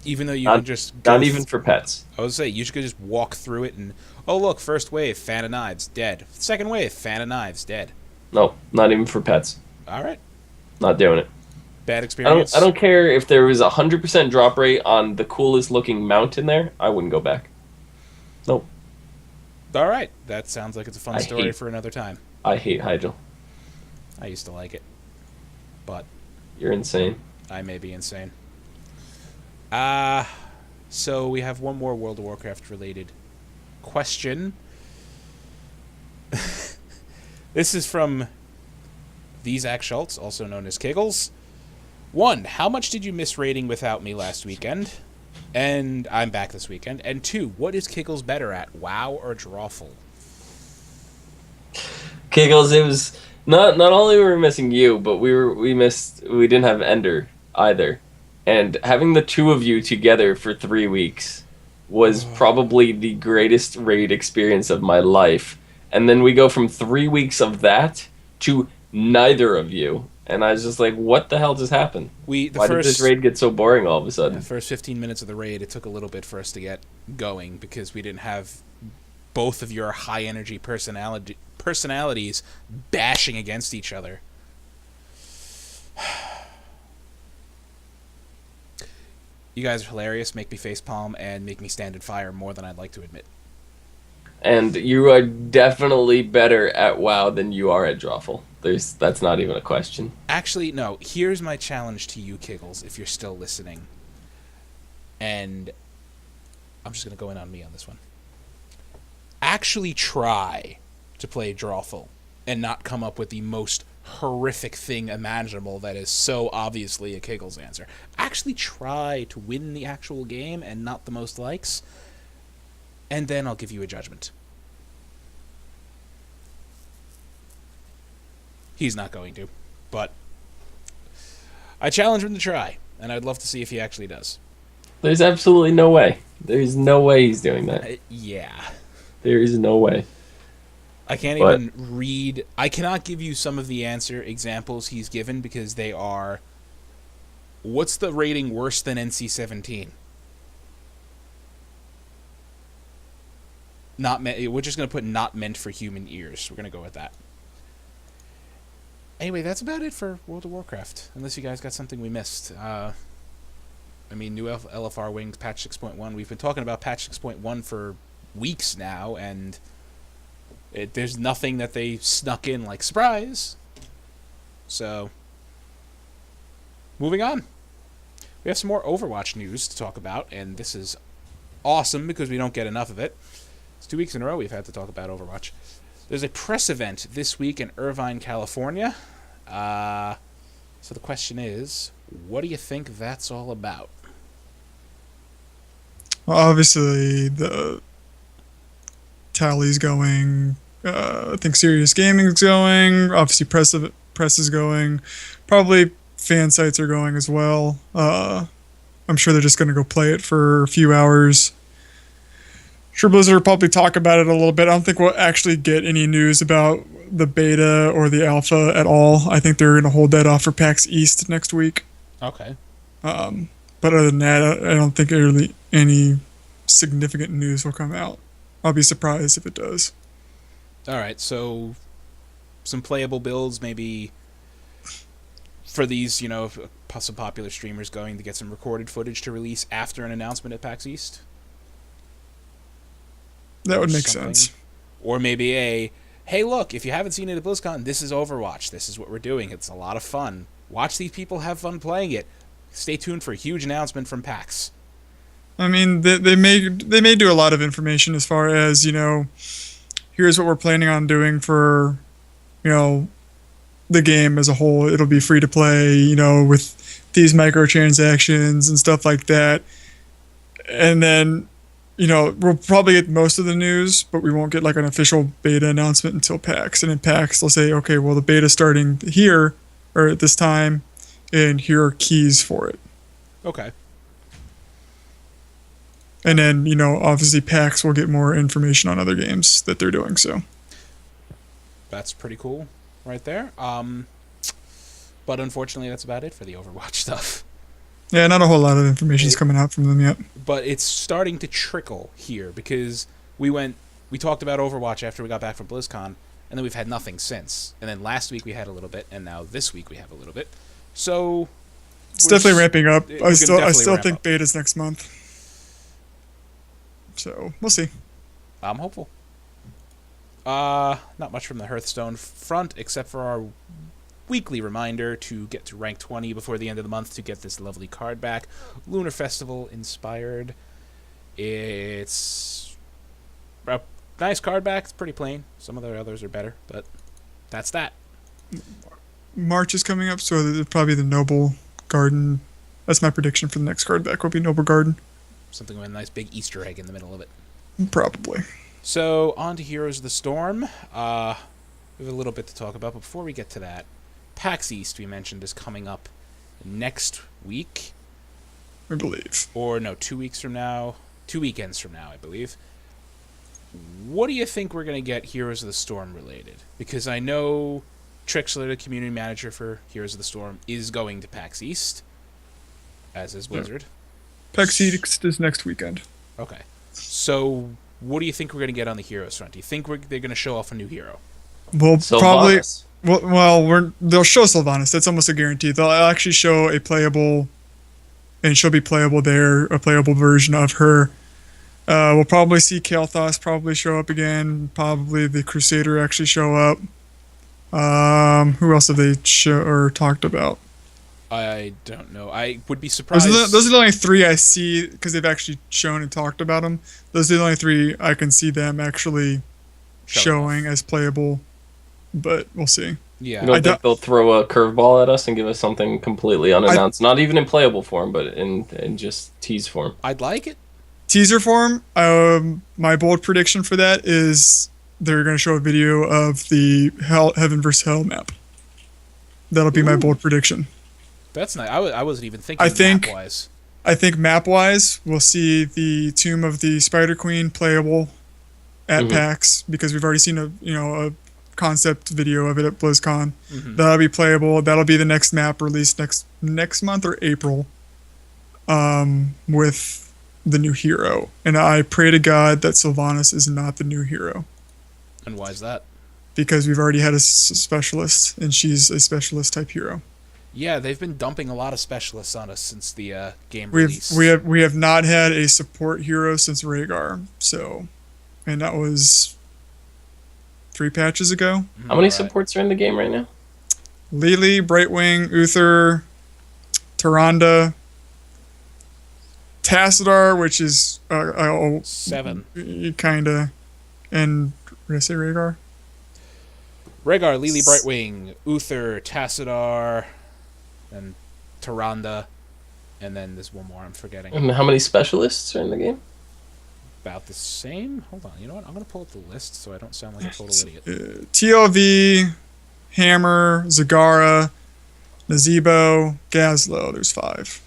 Even though you can just... Not even for pets. I was say, you could just walk through it and... Oh, look, first wave, Fan of Knives, dead. Second wave, Fan of Knives, dead. No, not even for pets. All right. Not doing it. Bad experience? I don't care if there was 100% drop rate on the coolest looking mount in there. I wouldn't go back. Nope. All right. That sounds like it's a fun story for another time. I hate Hyjal. I used to like it. But... You're insane. I may be insane. So we have one more World of Warcraft related question. This is from the Zach Schultz, also known as Kiggles. 1. How much did you miss raiding without me last weekend? And I'm back this weekend. And 2, what is Kiggles better at, WoW or Drawful? Giggles, it was not only were we missing you, but we didn't have Ender either. And having the two of you together for 3 weeks was probably the greatest raid experience of my life. And then we go from 3 weeks of that to neither of you. And I was just like, what the hell just happened? Why did this raid get so boring all of a sudden? The first 15 minutes of the raid, it took a little bit for us to get going because we didn't have both of your high energy personalities bashing against each other. You guys are hilarious, make me facepalm, and make me stand in fire more than I'd like to admit. And you are definitely better at WoW than you are at Drawful. That's not even a question. Actually, no. Here's my challenge to you, Kiggles, if you're still listening. And I'm just going to go in on me on this one. Actually try to play Drawful and not come up with the most horrific thing imaginable that is so obviously a Kiggles answer. Actually try to win the actual game and not the most likes, and then I'll give you a judgment. He's not going to, but I challenge him to try, and I'd love to see if he actually does. There's absolutely no way. There's no way he's doing that. Yeah. There is no way. I can't even read. I cannot give you some of the answer examples he's given because they are, what's the rating worse than NC-17? We're just going to put not meant for human ears. We're going to go with that. Anyway, that's about it for World of Warcraft. Unless you guys got something we missed. New LFR wings, patch 6.1. We've been talking about patch 6.1 for weeks now, and there's nothing that they snuck in like surprise. So, moving on. We have some more Overwatch news to talk about, and this is awesome because we don't get enough of it. It's 2 weeks in a row we've had to talk about Overwatch. There's a press event this week in Irvine, California. So the question is, what do you think that's all about? Well, obviously, the tally's going. I think Serious Gaming's going. Obviously, press is going. Probably fan sites are going as well. I'm sure they're just going to go play it for a few hours. Sure, Blizzard will probably talk about it a little bit. I don't think we'll actually get any news about the beta or the alpha at all. I think they're going to hold that off for PAX East next week. Okay. But other than that, I don't think really any significant news will come out. I'll be surprised if it does. All right, so some playable builds, maybe for these, some popular streamers going to get some recorded footage to release after an announcement at PAX East. That would make sense. Or maybe hey, look, if you haven't seen it at BlizzCon, this is Overwatch. This is what we're doing. It's a lot of fun. Watch these people have fun playing it. Stay tuned for a huge announcement from PAX. I mean, they may do a lot of information as far as, here's what we're planning on doing for, the game as a whole. It'll be free to play, with these microtransactions and stuff like that. And then, we'll probably get most of the news, but we won't get like an official beta announcement until PAX. And in PAX, they'll say, okay, well, the beta's starting here or at this time, and here are keys for it. Okay. And then, obviously PAX will get more information on other games that they're doing, so. That's pretty cool right there. But unfortunately, that's about it for the Overwatch stuff. Yeah, not a whole lot of information's coming out from them yet. But it's starting to trickle here because we talked about Overwatch after we got back from BlizzCon, and then we've had nothing since. And then last week we had a little bit, and now this week we have a little bit. So it's definitely ramping up. I still think beta's next month. So we'll see. I'm hopeful. Not much from the Hearthstone front, except for our weekly reminder to get to rank 20 before the end of the month to get this lovely card back. Lunar Festival inspired. It's a nice card back. It's pretty plain. Some of the others are better, but that's that. March is coming up, so probably the Noble Garden. That's my prediction for the next card back will be Noble Garden. Something with a nice big Easter egg in the middle of it. Probably. So, on to Heroes of the Storm. We have a little bit to talk about, but before we get to that, PAX East, we mentioned, is coming up next week. I believe. Or, no, 2 weeks from now. 2 weekends from now, I believe. What do you think we're going to get Heroes of the Storm related? Because I know Trixler, the community manager for Heroes of the Storm, is going to PAX East, as is Blizzard. PAX East is next weekend. Okay. So, what do you think we're going to get on the Heroes front? Do you think they're going to show off a new hero? Well, probably. Sylvanas. They'll show Sylvanas. That's almost a guarantee. They'll actually show a playable, and she'll be playable there, a playable version of her. We'll probably see Kael'thas probably show up again. Probably the Crusader actually show up. Who else have they talked about? I don't know. I would be surprised. Those are the only three I see because they've actually shown and talked about them. Those are the only three I can see them actually showing as playable. But we'll see. Yeah. You don't think they'll throw a curveball at us and give us something completely unannounced? Not even in playable form, but in just tease form. I'd like it. Teaser form, my bold prediction for that is they're going to show a video of the Heaven vs. Hell map. That'll be my bold prediction. That's nice. I wasn't even thinking map-wise. I think map-wise, we'll see the Tomb of the Spider Queen playable at PAX because we've already seen a concept video of it at BlizzCon. That'll be playable. That'll be the next map released next month or April with the new hero. And I pray to God that Sylvanas is not the new hero. And why is that? Because we've already had a specialist, and she's a specialist type hero. Yeah, they've been dumping a lot of specialists on us since the game release. We have not had a support hero since Rhaegar. So, and that was 3 patches ago. How many supports are in the game right now? Lily, Brightwing, Uther, Tyrande, Tassadar, which is 7. Kinda, and did I say Rhaegar? Rhaegar, Lily, Brightwing, Uther, Tassadar, and Tyrande, and then there's one more I'm forgetting. And how many specialists are in the game? About the same. Hold on. You know what? I'm gonna pull up the list so I don't sound like a total idiot. TLV, Hammer, Zagara, Nazebo, Gazlo. There's 5.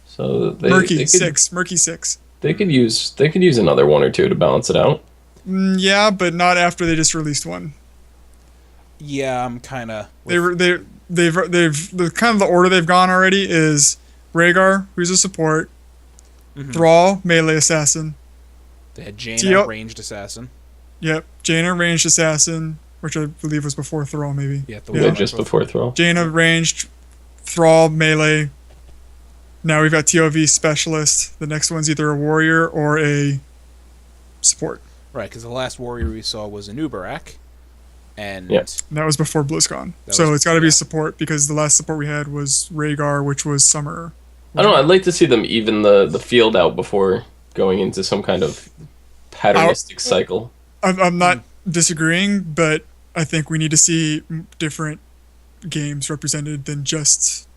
So Murky 6. They could use another 1 or 2 to balance it out. Yeah, but not after they just released one. Yeah, I'm kind of. They've the kind of the order they've gone already is Rhaegar, who's a support, Thrall, melee assassin. They had Jaina, ranged assassin. Yep, Jaina, ranged assassin, which I believe was before Thrall, maybe. Yeah, just before Thrall. Jaina, ranged, Thrall, melee. Now we've got TOV specialist. The next one's either a warrior or a support. Right, because the last warrior we saw was an Uberak. And that was before BlizzCon. So it's got to be a support because the last support we had was Rhaegar, which was Summer. I don't know. I'd like to see them even the field out before going into some kind of patternistic cycle. I'm not disagreeing, but I think we need to see different games represented than just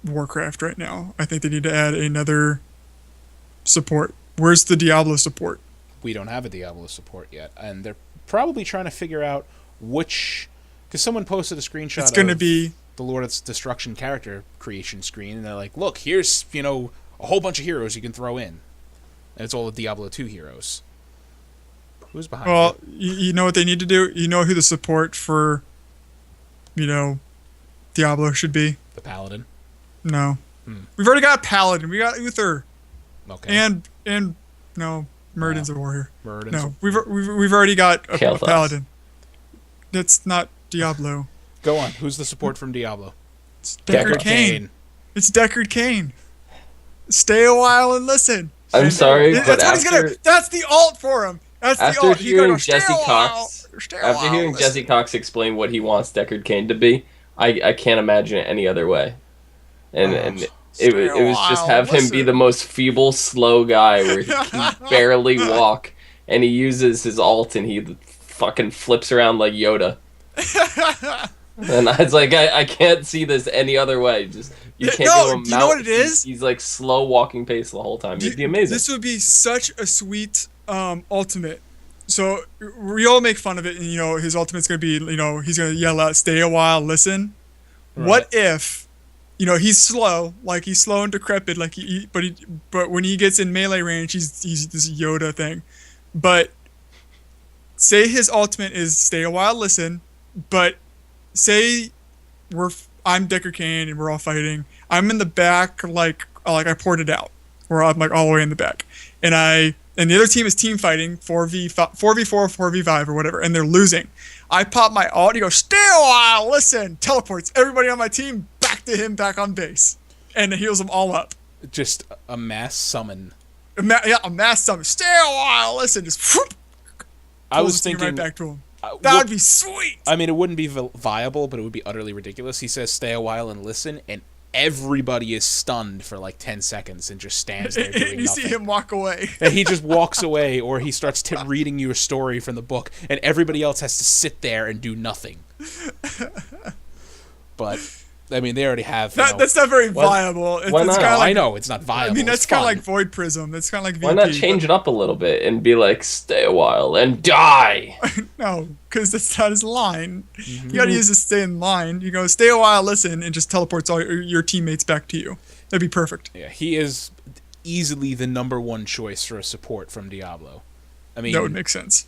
Warcraft right now. I think they need to add another support. Where's the Diablo support? We don't have a Diablo support yet, and they're probably trying to figure out which, because someone posted a screenshot it's going to be the Lord of Destruction character creation screen, and they're like, look, here's a whole bunch of heroes you can throw in, and it's all the Diablo 2 heroes. Who's behind well you know what they need to do? You know who the support for Diablo should be? The Paladin. No. We've already got Paladin. We got Uther. Okay. And no, Murden's a warrior. No, we've already got a Kael'thas. Paladin. That's not Diablo. Go on. Who's the support from Diablo? It's Deckard Cain. It's Deckard Cain. Stay a while and listen. I'm sorry, but that's the alt for him. That's the alt. Hearing after hearing Jesse Cox explain what he wants Deckard Cain to be, I can't imagine it any other way. And it was just have him be the most feeble, slow guy where he can barely walk, and he uses his alt and he fucking flips around like Yoda. And I was like, I can't see this any other way. Just you can't No, give him a you know mount. what it is? He's like slow walking pace the whole time. It'd be amazing. This would be such a sweet ultimate. So we all make fun of it, and his ultimate's gonna be, he's gonna yell out, "Stay a while, listen." Right. What if, he's slow, like he's slow and decrepit, like but when he gets in melee range, he's this Yoda thing. But say his ultimate is "Stay a while, listen," but say I'm Decker Kane and we're all fighting. I'm in the back, like I poured it out, where I'm like all the way in the back, and the other team is team fighting 4v4, 4v5 or whatever, and they're losing. I pop my ult. He goes, "Stay a while, listen." Teleports everybody on my team back to him, back on base, and heals them all up. Just a mass summon. A mass summon. "Stay a while, listen." Just whoop, I was pulls the team thinking right back to him. That That would be sweet. I mean, it wouldn't be viable, but it would be utterly ridiculous. He says, "Stay a while and listen," and everybody is stunned for like 10 seconds and just stands there doing And you nothing. see him walk away. And he just walks away, or he starts reading you a story from the book, and everybody else has to sit there and do nothing. But I mean, they already have. That's not very viable. Why not? Kinda I know it's not viable. I mean, that's it's kind of fun. like Void Prism. That's kind of like VP. Why not change it up a little bit and be like, "Stay a while and die"? No, because that's not his line. You gotta use to stay in line. You go, "Stay a while, listen," and just teleports all your teammates back to you. That'd be perfect. Yeah, he is easily the #1 choice for a support from Diablo. I mean, That would make sense.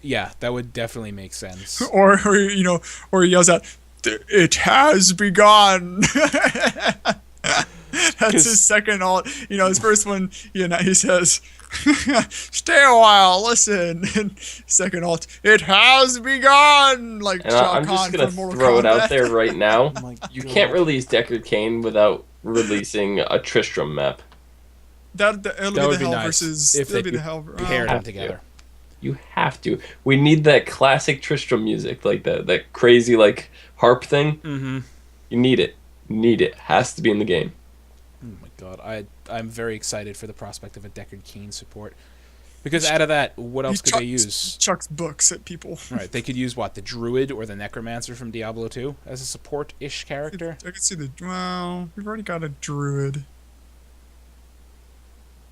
yeah, that would definitely make sense. Or or he yells out, "It has begun." That's his second ult. His first one, he says, "Stay a while, listen." And second ult, "It has begun." Like And Shao I'm Kahn just gonna from Mortal throw it Kombat. out there right now. My You God. can't release Deckard Cain without releasing a Tristram map. It'll That be would the be hell nice versus. if It'll they be the hell. paired have them to. together. You have to. We need that classic Tristram music, like that crazy like harp thing. Mm-hmm. You need it. Need it. Has to be in the game. Oh my God, I'm very excited for the prospect of a Deckard Cain support, because out of that, what else could they use? Chucks books at people. Right, they could use what, the Druid or the Necromancer from Diablo 2 as a support-ish character. I could see we've already got a druid.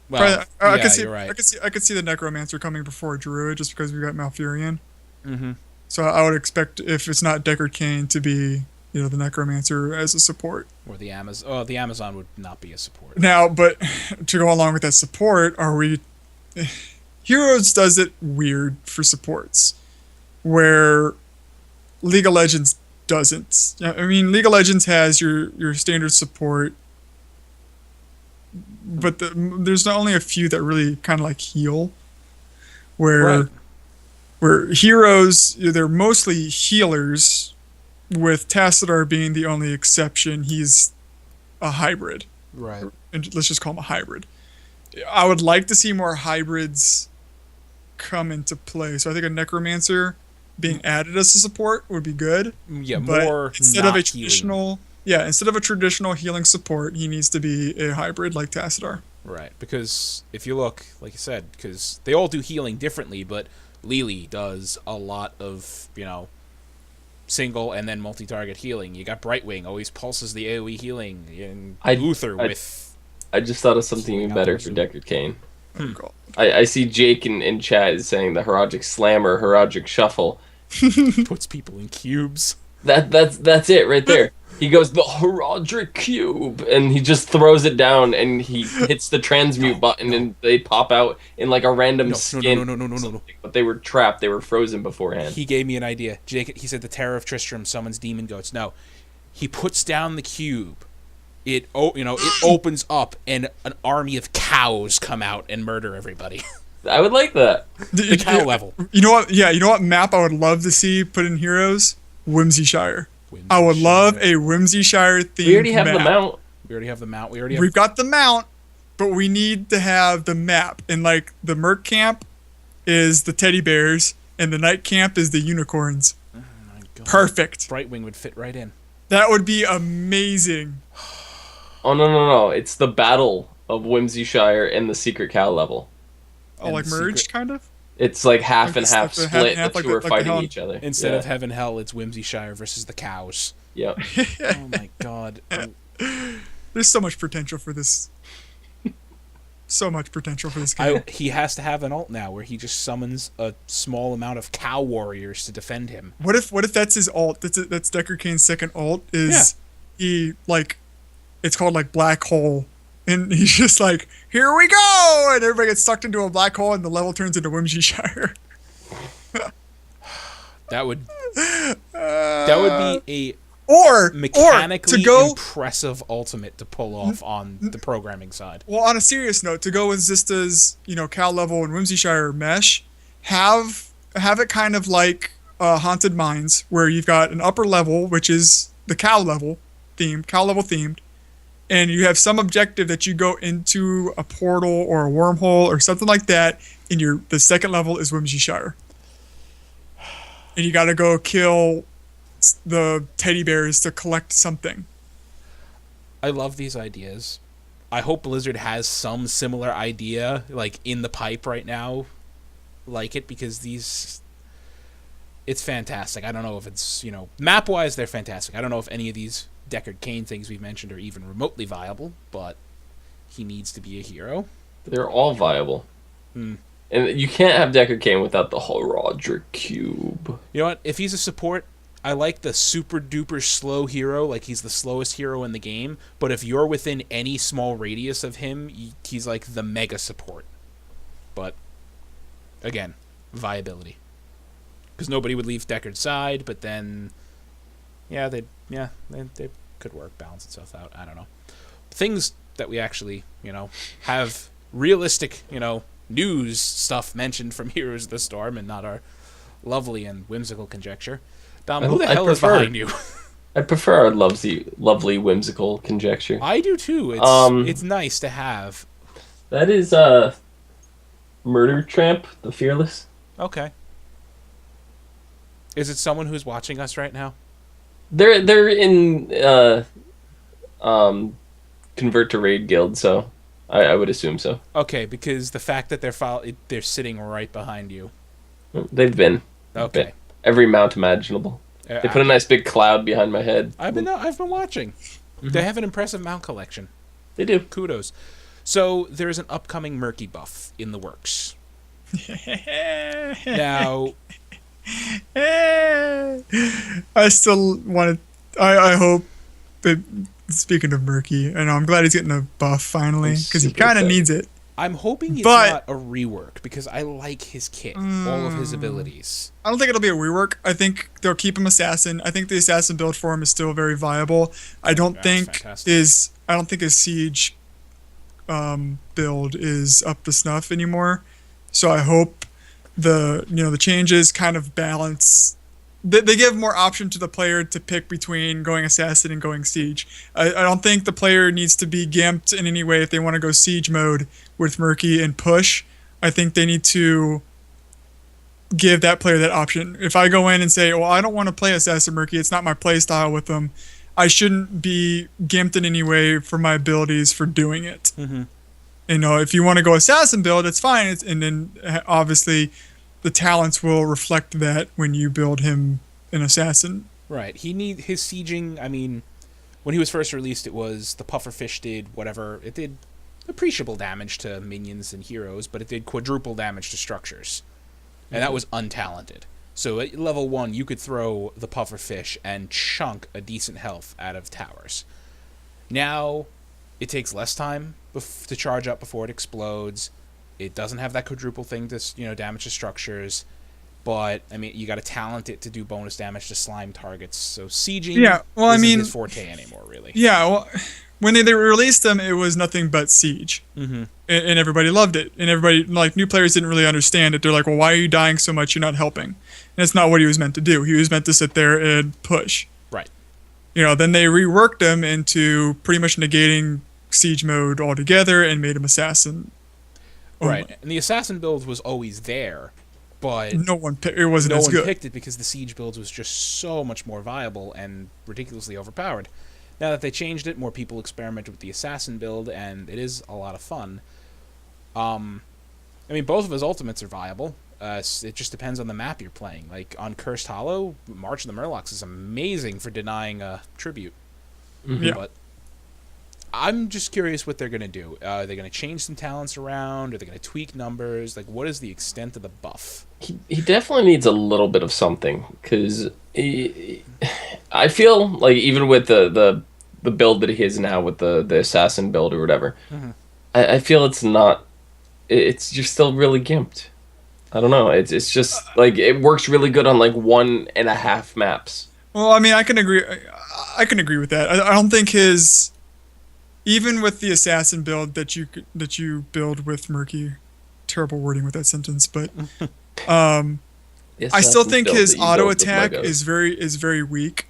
Well, I yeah, could see, you're right. I could see the Necromancer coming before Druid just because we got Malfurion. Mm-hmm. So I would expect, if it's not Deckard Cain, to be the Necromancer as a support. Or the Amazon. Oh, the Amazon would not be a support. Now, but to go along with that support, Heroes does it weird for supports, where League of Legends doesn't. I mean, League of Legends has your standard support, but there's not only a few that really kind of like heal, where Heroes, they're mostly healers, with Tassadar being the only exception. He's a hybrid. Right. And let's just call him a hybrid. I would like to see more hybrids come into play. So I think a Necromancer being added as a support would be good. Yeah, But more instead of a not traditional, healing support, he needs to be a hybrid like Tassadar. Right, because if you look, like you said, because they all do healing differently, but Lily does a lot of, single and then multi-target healing. You got Brightwing, always pulses the AoE healing, and Luther with... I just thought of something even better for Deckard Cain. I see Jake in chat is saying the Heroic Slammer, Heroic Shuffle. puts people in cubes. That's it right there. He goes, the Heroic Cube, and he just throws it down, and he hits the transmute button, and they pop out in like a random skin. No. But they were trapped. They were frozen beforehand. He gave me an idea. Jake, he said the Terror of Tristram summons demon goats. No, he puts down the cube. It opens up, and an army of cows come out and murder everybody. I would like that. The cow level. You know what? Yeah, you know what map I would love to see put in Heroes? Whimsyshire. I would love a Whimsyshire themed We already have map. the mount. We already have the mount. We've got the mount, but we need to have the map. And like the Merc camp is the teddy bears, and the Night camp is the unicorns. Oh my God. Perfect. Brightwing would fit right in. That would be amazing. Oh no! It's the battle of Whimsyshire and the Secret Cow level. Oh, And like the merged, secret- kind of. It's like half Like and this- half like the half and split. half, The like two the- are like the fighting hell- each other. Instead Yeah. of Heaven Hell, it's Whimsyshire versus the cows. Yep. Oh my god. There's so much potential for this. So much potential for this game. He has to have an ult now where he just summons a small amount of cow warriors to defend him. What if that's his ult? That's Deckard Cain's second ult. Is he like? It's called like Black Hole, and he's just like, here we go, and everybody gets sucked into a black hole, and the level turns into Whimsyshire. That would be a Or mechanically to go impressive ultimate to pull off on the programming side. well. On a serious note, to go with Zista's cow level and Whimsyshire mesh, have it kind of like Haunted Mines, where you've got an upper level, which is the cow level themed, and you have some objective that you go into a portal or a wormhole or something like that, and the second level is Whimsyshire. And you got to go kill the teddy bears to collect something. I love these ideas. I hope Blizzard has some similar idea, like, in the pipe right now, like it, because it's fantastic. I don't know if it's, map-wise, they're fantastic. I don't know if any of these Deckard Cain things we've mentioned are even remotely viable, but he needs to be a hero. They're all viable. And you can't have Deckard Cain without the Roderick Cube. You know what? If he's a support, I like the super-duper slow hero, like he's the slowest hero in the game, but if you're within any small radius of him, he's like the mega support. But, again, viability. Because nobody would leave Deckard's side, but then, they could work, balance itself out. I don't know. Things that we actually, have realistic, news stuff mentioned from Heroes of the Storm and not our lovely and whimsical conjecture. Dom, who the hell is behind you? I prefer our lovely whimsical conjecture. I do too. It's nice to have. That is Murder Tramp, the Fearless. Okay. Is it someone who's watching us right now? They're in Convert to Raid Guild, so I would assume so. Okay, because the fact that they're sitting right behind you. They've been. Okay. Every mount imaginable. They put a nice big cloud behind my head. I've been watching. They have an impressive mount collection. They do. Kudos. So there's an upcoming Murky buff in the works. Now, I still want to. I hope that. Speaking of Murky, I'm glad he's getting a buff finally because he kind of needs it. I'm hoping it's not a rework because I like his kit, all of his abilities. I don't think it'll be a rework. I think they'll keep him assassin. I think the assassin build for him is still very viable. I don't think his siege build is up to snuff anymore. So I hope the changes kind of balance. They give more option to the player to pick between going assassin and going siege. I don't think the player needs to be gimped in any way if they want to go siege mode with Murky and push. I think they need to give that player that option. If I go in and say, well, I don't want to play assassin Murky, it's not my play style with them, I shouldn't be gimped in any way for my abilities for doing it. Mm-hmm. If you want to go assassin build, it's fine. And then obviously the talents will reflect that when you build him an assassin. Right. His sieging, I mean, when he was first released, it was the pufferfish did whatever. It did appreciable damage to minions and heroes, but it did quadruple damage to structures. And that was untalented. So at level 1, you could throw the pufferfish and chunk a decent health out of towers. Now, it takes less time to charge up before it explodes. It doesn't have that quadruple thing to damage the structures, but I mean you got to talent it to do bonus damage to slime targets. So sieging isn't his forte anymore, really. Yeah, well, when they released them, it was nothing but siege, and everybody loved it, and everybody new players didn't really understand it. They're like, well, why are you dying so much? You're not helping, and that's not what he was meant to do. He was meant to sit there and push. Right. Then they reworked him into pretty much negating siege mode altogether and made him assassin. Right, and the assassin build was always there, but it wasn't as good. No one picked it because the siege build was just so much more viable and ridiculously overpowered. Now that they changed it, more people experimented with the assassin build, and it is a lot of fun. I mean, both of his ultimates are viable, It just depends on the map you're playing. Like on Cursed Hollow, March of the Murlocs is amazing for denying tribute. Yeah. But I'm just curious what they're going to do. Are they going to change some talents around? Are they going to tweak numbers? Like, what is the extent of the buff? He definitely needs a little bit of something, because I feel like even with the build that he is now with the assassin build or whatever, I feel it's just still really gimped. I don't know. It's just like it works really good on like 1.5 maps. Well, I mean, I can agree. I can agree with that. I don't think his, even with the assassin build that you build with Murky, terrible wording with that sentence, but I still think his auto attack is very weak.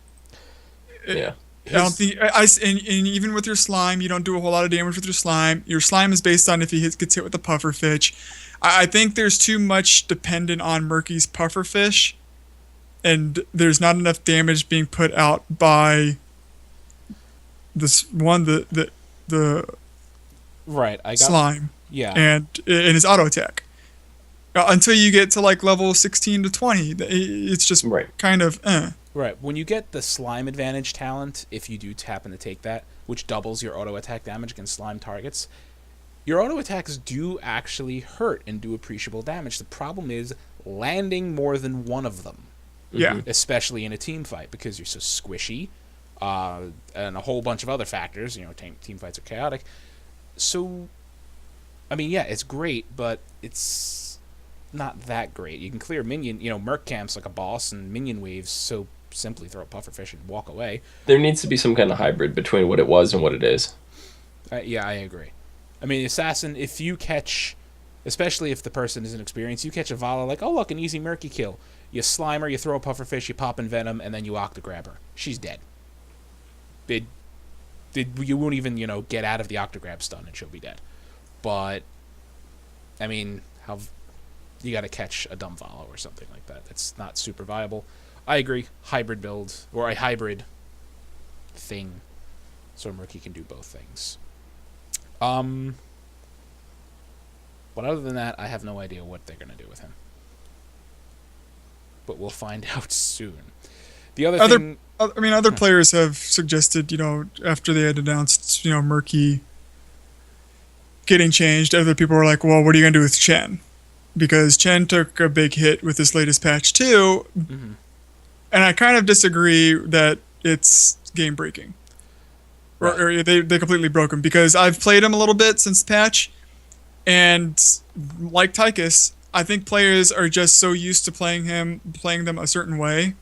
Yeah. I don't think and even with your slime, you don't do a whole lot of damage with your slime. Your slime is based on if he gets hit with the pufferfish. I think there's too much dependent on Murky's pufferfish, and there's not enough damage being put out by this one the right. Slime. Yeah. And his auto attack. Until you get to like level 16 to 20, it's just kind of Right. When you get the slime advantage talent, if you do happen to take that, which doubles your auto attack damage against slime targets, your auto attacks do actually hurt and do appreciable damage. The problem is landing more than one of them. Yeah. Especially in a team fight, because you're so squishy, and a whole bunch of other factors. You know, team fights are chaotic. So, I mean, yeah, it's great, but it's not that great. You can clear minion, Merc camps like a boss, and minion waves so simply throw a pufferfish and walk away. There needs to be some kind of hybrid between what it was and what it is. Yeah, I agree. I mean, assassin, if you catch, especially if the person isn't experienced, you catch a Vala like, oh look, an easy Murky kill. You slime her, you throw a pufferfish, you pop in venom, and then you octograb her. She's dead. You won't even, get out of the octograb stun and she'll be dead. But, I mean, you got to catch a dumb Vala or something like that. That's not super viable. I agree. Hybrid build, or a hybrid thing, so Murky can do both things. But other than that, I have no idea what they're going to do with him. But we'll find out soon. The other players have suggested, after they had announced, Murky getting changed, other people were like, well, what are you going to do with Chen? Because Chen took a big hit with this latest patch too. Mm-hmm. And I kind of disagree that it's game breaking. Right. Or they completely broke him, because I've played him a little bit since the patch, and like Tychus, I think players are just so used to playing them a certain way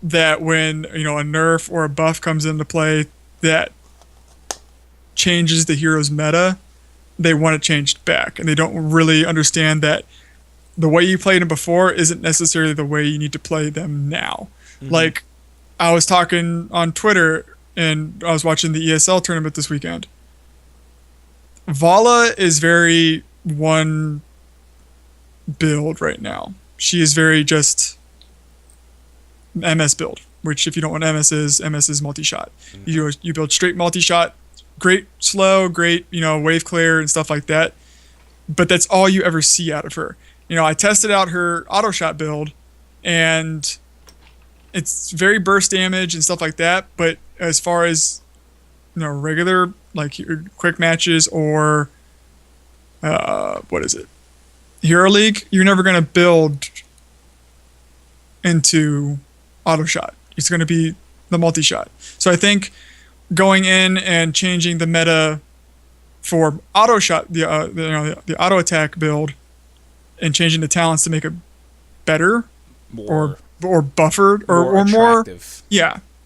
that when a nerf or a buff comes into play that changes the hero's meta, they want it changed back, and they don't really understand that the way you played them before isn't necessarily the way you need to play them now. Mm-hmm. Like, I was talking on Twitter, and I was watching the ESL tournament this weekend. Vala is very one build right now. She is very just MS build, which if you don't know what MS is multi-shot. Mm-hmm. You build straight multi-shot, great slow, great, wave clear and stuff like that. But that's all you ever see out of her. I tested out her auto shot build, and it's very burst damage and stuff like that. But as far as regular like quick matches or Hero League, you're never gonna build into auto shot. It's gonna be the multi shot. So I think going in and changing the meta for auto shot, the auto attack build, and changing the talents to make it better, or buffered, or more,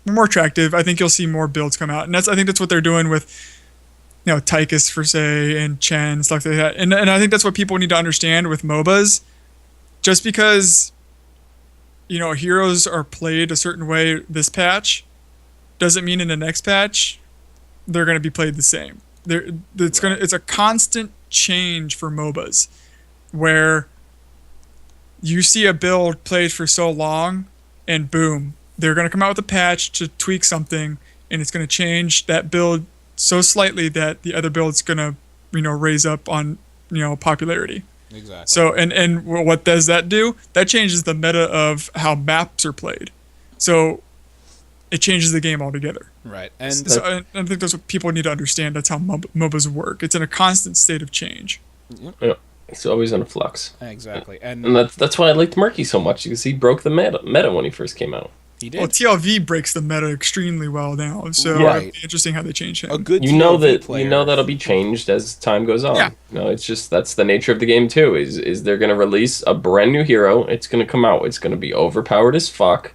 more attractive. I think you'll see more builds come out, and I think that's what they're doing with Tychus for say and Chen, stuff like that. And I think that's what people need to understand with MOBAs. Just because heroes are played a certain way this patch doesn't mean in the next patch they're going to be played the same. It's a constant change for MOBAs, where you see a build played for so long, and boom, they're going to come out with a patch to tweak something, and it's going to change that build so slightly that the other build's going to raise up on popularity. Exactly. So and what does that do? That changes the meta of how maps are played. So it changes the game altogether. Right. And So I think that's what people need to understand. That's how MOBAs work. It's in a constant state of change. Yeah, it's always in a flux. exactly. And And that's why I liked Murky so much, because he broke the meta when he first came out. he Well, did. TLV breaks the meta extremely well now, so Right. it'll be interesting how they change him. A good You know TLV that player. that'll be changed as time goes on. Yeah. It's just that's the nature of the game too. Is they're gonna release a brand new hero, it's gonna come out, it's gonna be overpowered as fuck,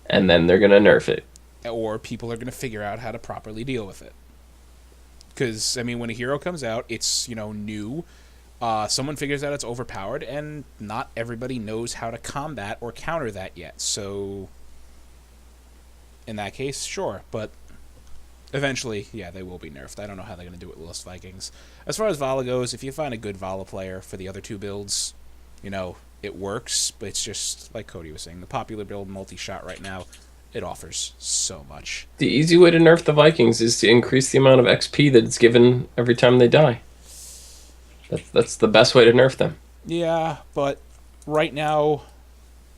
and then they're gonna nerf it. Or people are going to figure out how to properly deal with it. Because, I mean, when a hero comes out, it's, new. Someone figures out it's overpowered, and not everybody knows how to combat or counter that yet. So, in that case, sure. But eventually, yeah, they will be nerfed. I don't know how they're going to do it with Lost Vikings. As far as Vala goes, if you find a good Vala player for the other two builds, it works. But it's just, like Cody was saying, the popular build multi-shot right now, it offers so much. The easy way to nerf the Vikings is to increase the amount of XP that it's given every time they die. That's the best way to nerf them. Yeah, but right now,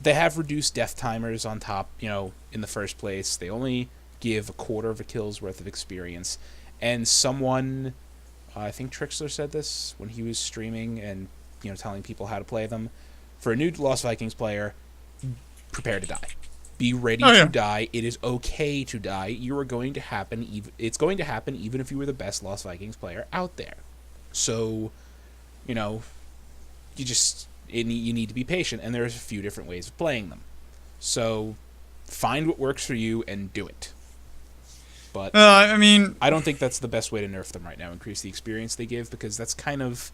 they have reduced death timers on top, in the first place. They only give a quarter of a kill's worth of experience. And someone, I think Trixler said this when he was streaming and, telling people how to play them. For a new Lost Vikings player, prepare to die. Be ready to die. It is okay to die. You are going to happen. It's going to happen even if you were the best Lost Vikings player out there. So, you need to be patient, and there's a few different ways of playing them. So, find what works for you and do it. But I mean, I don't think that's the best way to nerf them right now. Increase the experience they give, because that's kind of...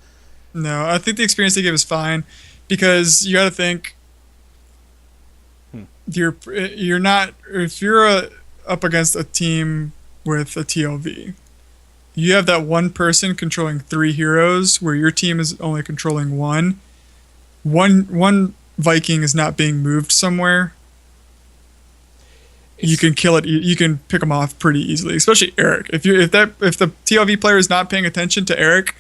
no, I think the experience they give is fine, because you got to think you're not, if you're up against a team with a TLV, you have that one person controlling 3 heroes where your team is only controlling one. One Viking is not being moved somewhere. You can kill it. You can pick them off pretty easily, especially Eric. If the TLV player is not paying attention to Eric,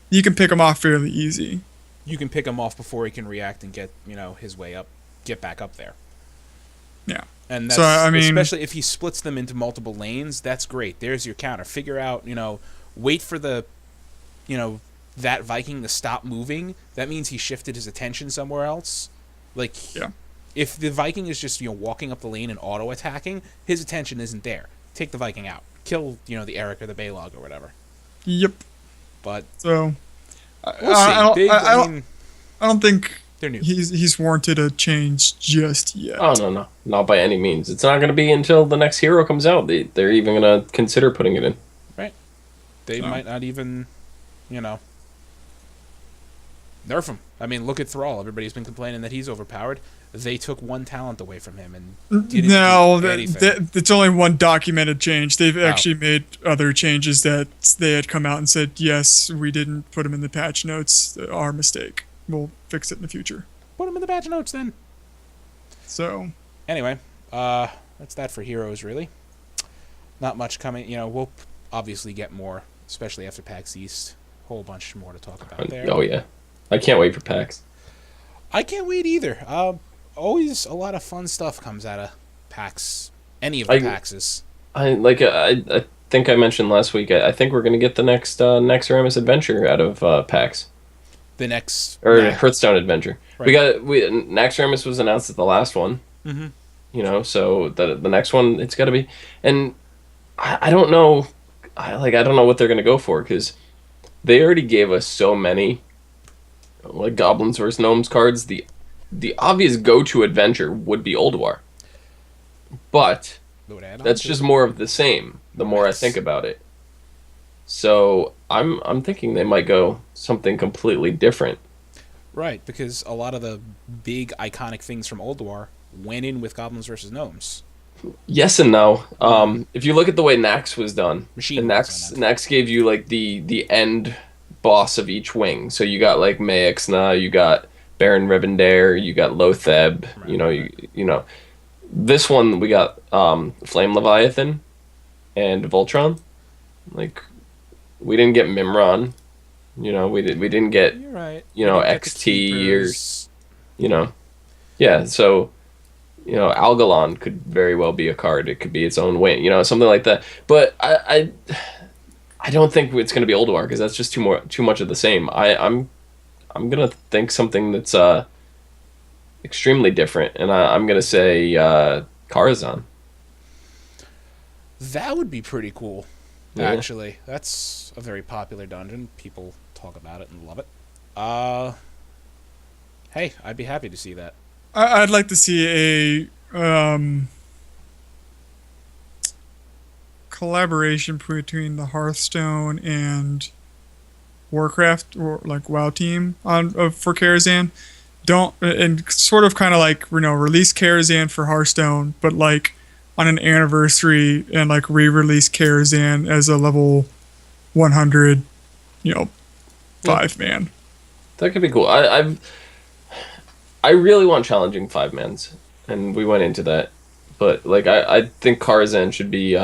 you can pick him off fairly easy. You can pick him off before he can react and get his way up, get back up there. Yeah. And that's, so, I mean, especially if he splits them into multiple lanes, that's great. There's your counter. Figure out, wait for the, that Viking to stop moving. That means he shifted his attention somewhere else. If the Viking is just, walking up the lane and auto-attacking, his attention isn't there. Take the Viking out. Kill, the Eric or the Balog or whatever. Yep. But so, we'll see. I don't think they're new. He's warranted a change just yet. Oh, no. Not by any means. It's not going to be until the next hero comes out. They're even going to consider putting it in. Right. They might not even, nerf him. I mean, look at Thrall. Everybody's been complaining that he's overpowered. They took one talent away from him and didn't do anything. It's only one documented change. They've actually made other changes that they had come out and said, yes, we didn't put them in the patch notes. Our mistake. We'll fix it in the future. Put them in the patch notes then. So, anyway, that's that for heroes, really. Not much coming. We'll obviously get more, especially after PAX East. Whole bunch more to talk about there. Oh, yeah. I can't wait for PAX. I can't wait either. Always a lot of fun stuff comes out of PAX. Any of the PAXs. I think I mentioned last week, I think we're going to get the next Ramus adventure out of PAX. The next... Or Hearthstone adventure. Right. Naxxramas was announced at the last one. Mm-hmm. So the next one, it's got to be... And I don't know... I don't know what they're going to go for, because they already gave us so many Goblins vs. Gnomes cards. The obvious go-to adventure would be Ulduar. But that's just more of the same, the more I think about it. So I'm thinking they might go something completely different. Right, because a lot of the big iconic things from Ulduar went in with Goblins vs. Gnomes. Yes and no. If you look at the way Nax was done, Machine Nax gave you the end boss of each wing. So you got Maexna, you got Baron Rivendare, you got Lotheb, right. This one we got Flame Leviathan and Voltron. We didn't get Mimron, We didn't get You're right. XT or yeah. So Algalon could very well be a card. It could be its own wing, something like that. But I don't think it's going to be Ulduar because that's just too much of the same. I'm gonna think something that's extremely different, and I'm gonna say Karazhan. That would be pretty cool. Yeah. Actually, that's a very popular dungeon. People talk about it and love it. Hey, I'd be happy to see that. I'd like to see a collaboration between the Hearthstone and Warcraft or like WoW team for Karazhan. And sort of kind of like release Karazhan for Hearthstone, but like on an anniversary and like re-release Karazhan as a level 100, 5-man. That could be cool. I really want challenging 5-mans, and we went into that, but like I think Karazhan should be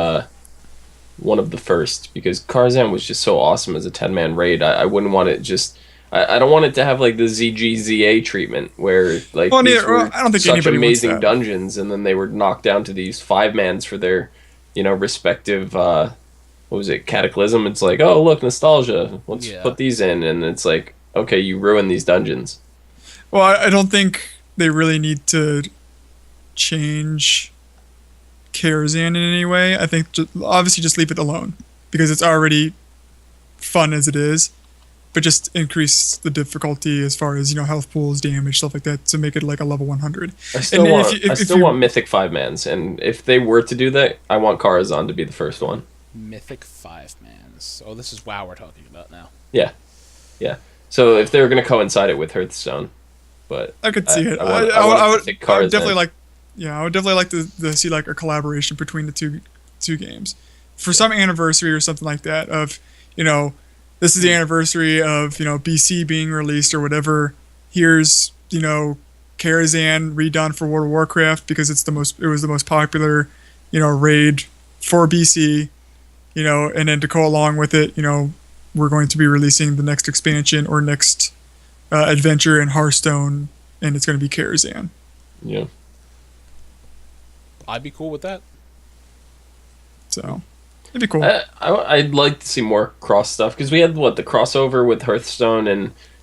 one of the first because Karazhan was just so awesome as a 10-man raid. I wouldn't want it just. I don't want it to have like the ZGZA treatment where like these were I don't think such anybody wants amazing that. dungeons, and then they were knocked down to these 5-mans for their, respective. What was it? Cataclysm. It's like, oh look, nostalgia. Let's put these in, and it's like, okay, you ruin these dungeons. Well, I don't think they really need to change Karazhan in any way. I think obviously just leave it alone because it's already fun as it is. But just increase the difficulty as far as health pools, damage, stuff like that, to make it like a level 100. I still want mythic 5-mans, and if they were to do that, I want Karazhan to be the first one. Mythic 5-mans. Oh, this is WoW we're talking about now. Yeah. So if they were going to coincide it with Hearthstone, but I could see it. I would definitely like. Yeah, I would definitely like to see like a collaboration between the two games for some anniversary or something like that. Of this is the anniversary of BC being released or whatever. Here's Karazhan redone for World of Warcraft because it was the most popular raid for BC. And then to go along with it, we're going to be releasing the next expansion or next adventure in Hearthstone, and it's going to be Karazhan. Yeah, I'd be cool with that. So. It'd be cool. I'd like to see more cross stuff because we had the crossover with Hearthstone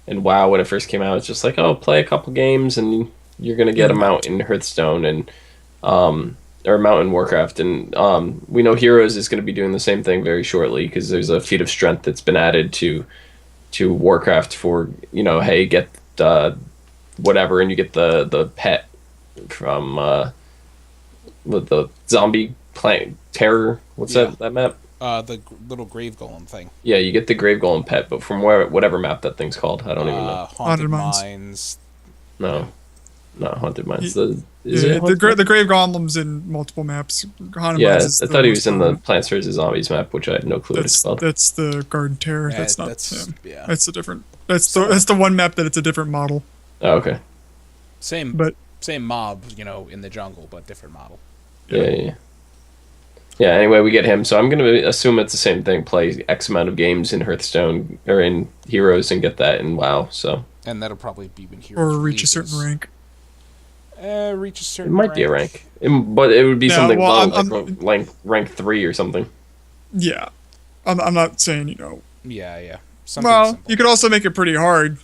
and WoW when it first came out. It's just like, oh, play a couple games and you're gonna get them out in Hearthstone and or Mount in Warcraft, and we know Heroes is going to be doing the same thing very shortly because there's a feat of strength that's been added to Warcraft for hey, get whatever, and you get the pet from the zombie plant terror. What's that map? The little grave golem thing. Yeah, you get the grave golem pet, but from whatever map that thing's called, I don't even know. Haunted Mines. No, not Haunted Mines. The grave golems in multiple maps. Haunted yeah, Mines I thought he was in the Plants vs Zombies map, which I had no clue what it's called. That's the Garden Terror. Yeah, that's not him. Yeah. That's a different. That's the one map that it's a different model. Oh, okay. Same mob, in the jungle, but different model. Yeah. Yeah, anyway, we get him, so I'm going to assume it's the same thing. Play X amount of games in Hearthstone, or in Heroes, and get that in WoW, so. And that'll probably be when Heroes or reach releases. a certain rank. Reach a certain It might be a rank. But it would be something low, like rank 3 or something. Yeah. I'm not saying, Yeah. Something well, simple. you could also make it pretty hard.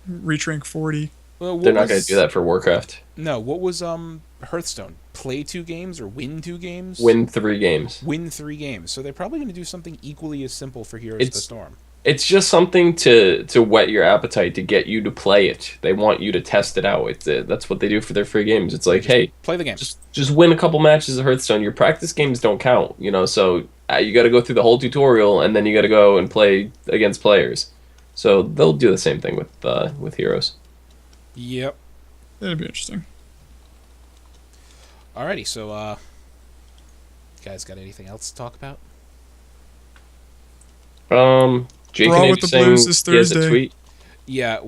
Reach rank 40. Well, They're not going to do that for Warcraft. No, what was Hearthstone? Play 2 games or win 2 games? Win 3 games. Win 3 games. So they're probably going to do something equally as simple for Heroes of the Storm. It's just something to whet your appetite, to get you to play it. They want you to test it out. That's what they do for their free games. It's like, hey, play the game. Just win a couple matches of Hearthstone. Your practice games don't count, so you got to go through the whole tutorial, and then you got to go and play against players. So they'll do the same thing with Heroes. Yep. That'd be interesting. Alrighty, so you guys got anything else to talk about? Jake Brawl and with the saying Blues this he has a Thursday. tweet. Yeah,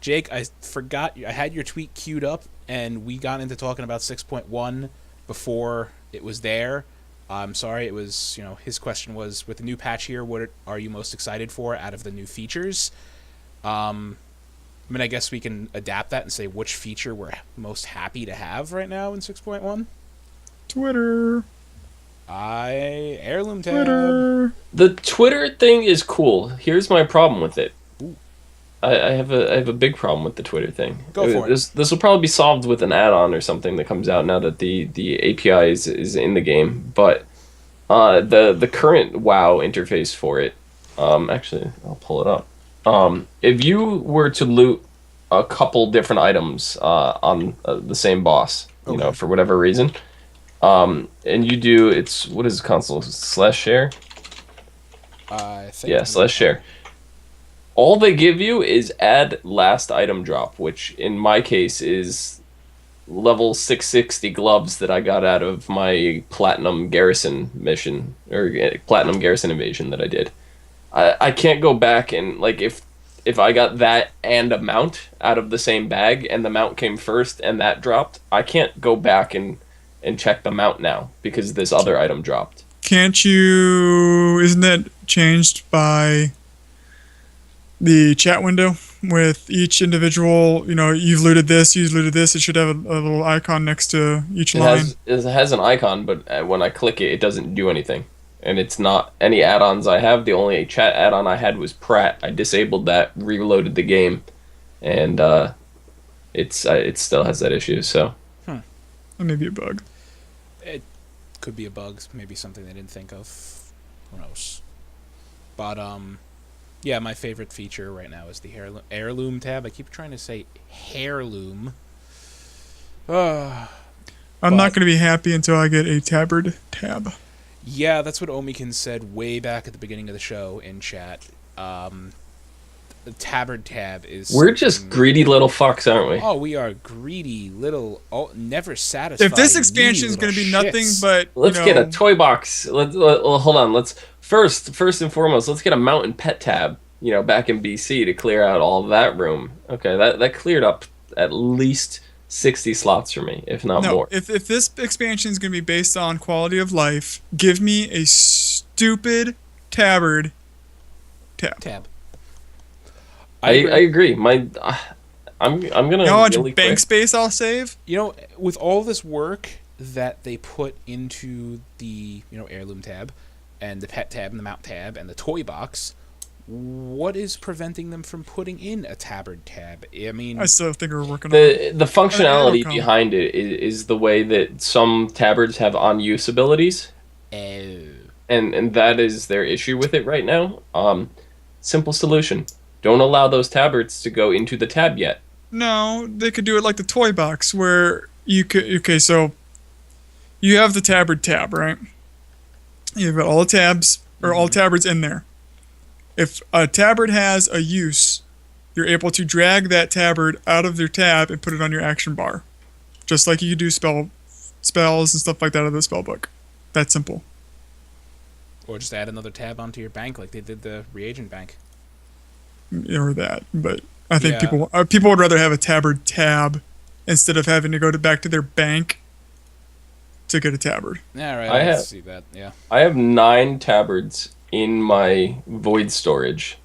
Jake, I forgot, I had your tweet queued up, and we got into talking about 6.1 before it was there, I'm sorry, it was, his question was, with the new patch here, what are you most excited for out of the new features? I guess we can adapt that and say which feature we're most happy to have right now in 6.1. Twitter. Heirloom tab. Twitter. The Twitter thing is cool. Here's my problem with it. I have a big problem with the Twitter thing. Go for it. This will probably be solved with an add-on or something that comes out now that the API is in the game. But the current WoW interface for it, actually, I'll pull it up. If you were to loot a couple different items on the same boss, for whatever reason, and you do, what is the console /share? I think /share. All they give you is add last item drop, which in my case is level 660 gloves that I got out of my Platinum Garrison mission, or Platinum Garrison invasion that I did. I can't go back and, like, if I got that and a mount out of the same bag and the mount came first and that dropped, I can't go back and check the mount now because this other item dropped. Can't you... Isn't that changed by the chat window? With each individual, you've looted this, it should have a little icon next to each line. It has an icon, but when I click it, it doesn't do anything. And it's not any add-ons I have. The only chat add-on I had was Pratt. I disabled that, reloaded the game, and it still has that issue. So that may be a bug. It could be a bug. Maybe something they didn't think of. Who knows? But yeah, my favorite feature right now is the heirloom tab. I keep trying to say heirloom. I'm not going to be happy until I get a tabard tab. Yeah, that's what Omikin said way back at the beginning of the show in chat. The tabard tab is... We're just greedy little fucks, aren't we? Oh, we are greedy little... never satisfied. If this expansion is going to be nothing but... Let's get a toy box. Hold on. Let's first and foremost, let's get a mountain pet tab, back in BC to clear out all that room. Okay, that cleared up at least 60 slots for me, if not more. If this expansion is going to be based on quality of life, give me a stupid tabard tab. I agree. I'm gonna. How much really bank quick. space I'll save? With all this work that they put into the heirloom tab, and the pet tab, and the mount tab, and the toy box, what is preventing them from putting in a tabard tab? I mean, I still think we're working on it. The functionality behind it is the way that some tabards have on-use abilities. And that is their issue with it right now. Simple solution. Don't allow those tabards to go into the tab yet. No, they could do it like the toy box, where you could... Okay, so you have the tabard tab, right? You've got all the tabs, or all tabards in there. If a tabard has a use, you're able to drag that tabard out of their tab and put it on your action bar. Just like you do spells and stuff like that in the spell book. That's simple. Or just add another tab onto your bank like they did the reagent bank. Or that, but I think people would rather have a tabard tab instead of having to go back to their bank to get a tabard. Yeah, right. I see that. Yeah. I have 9 tabards in my void storage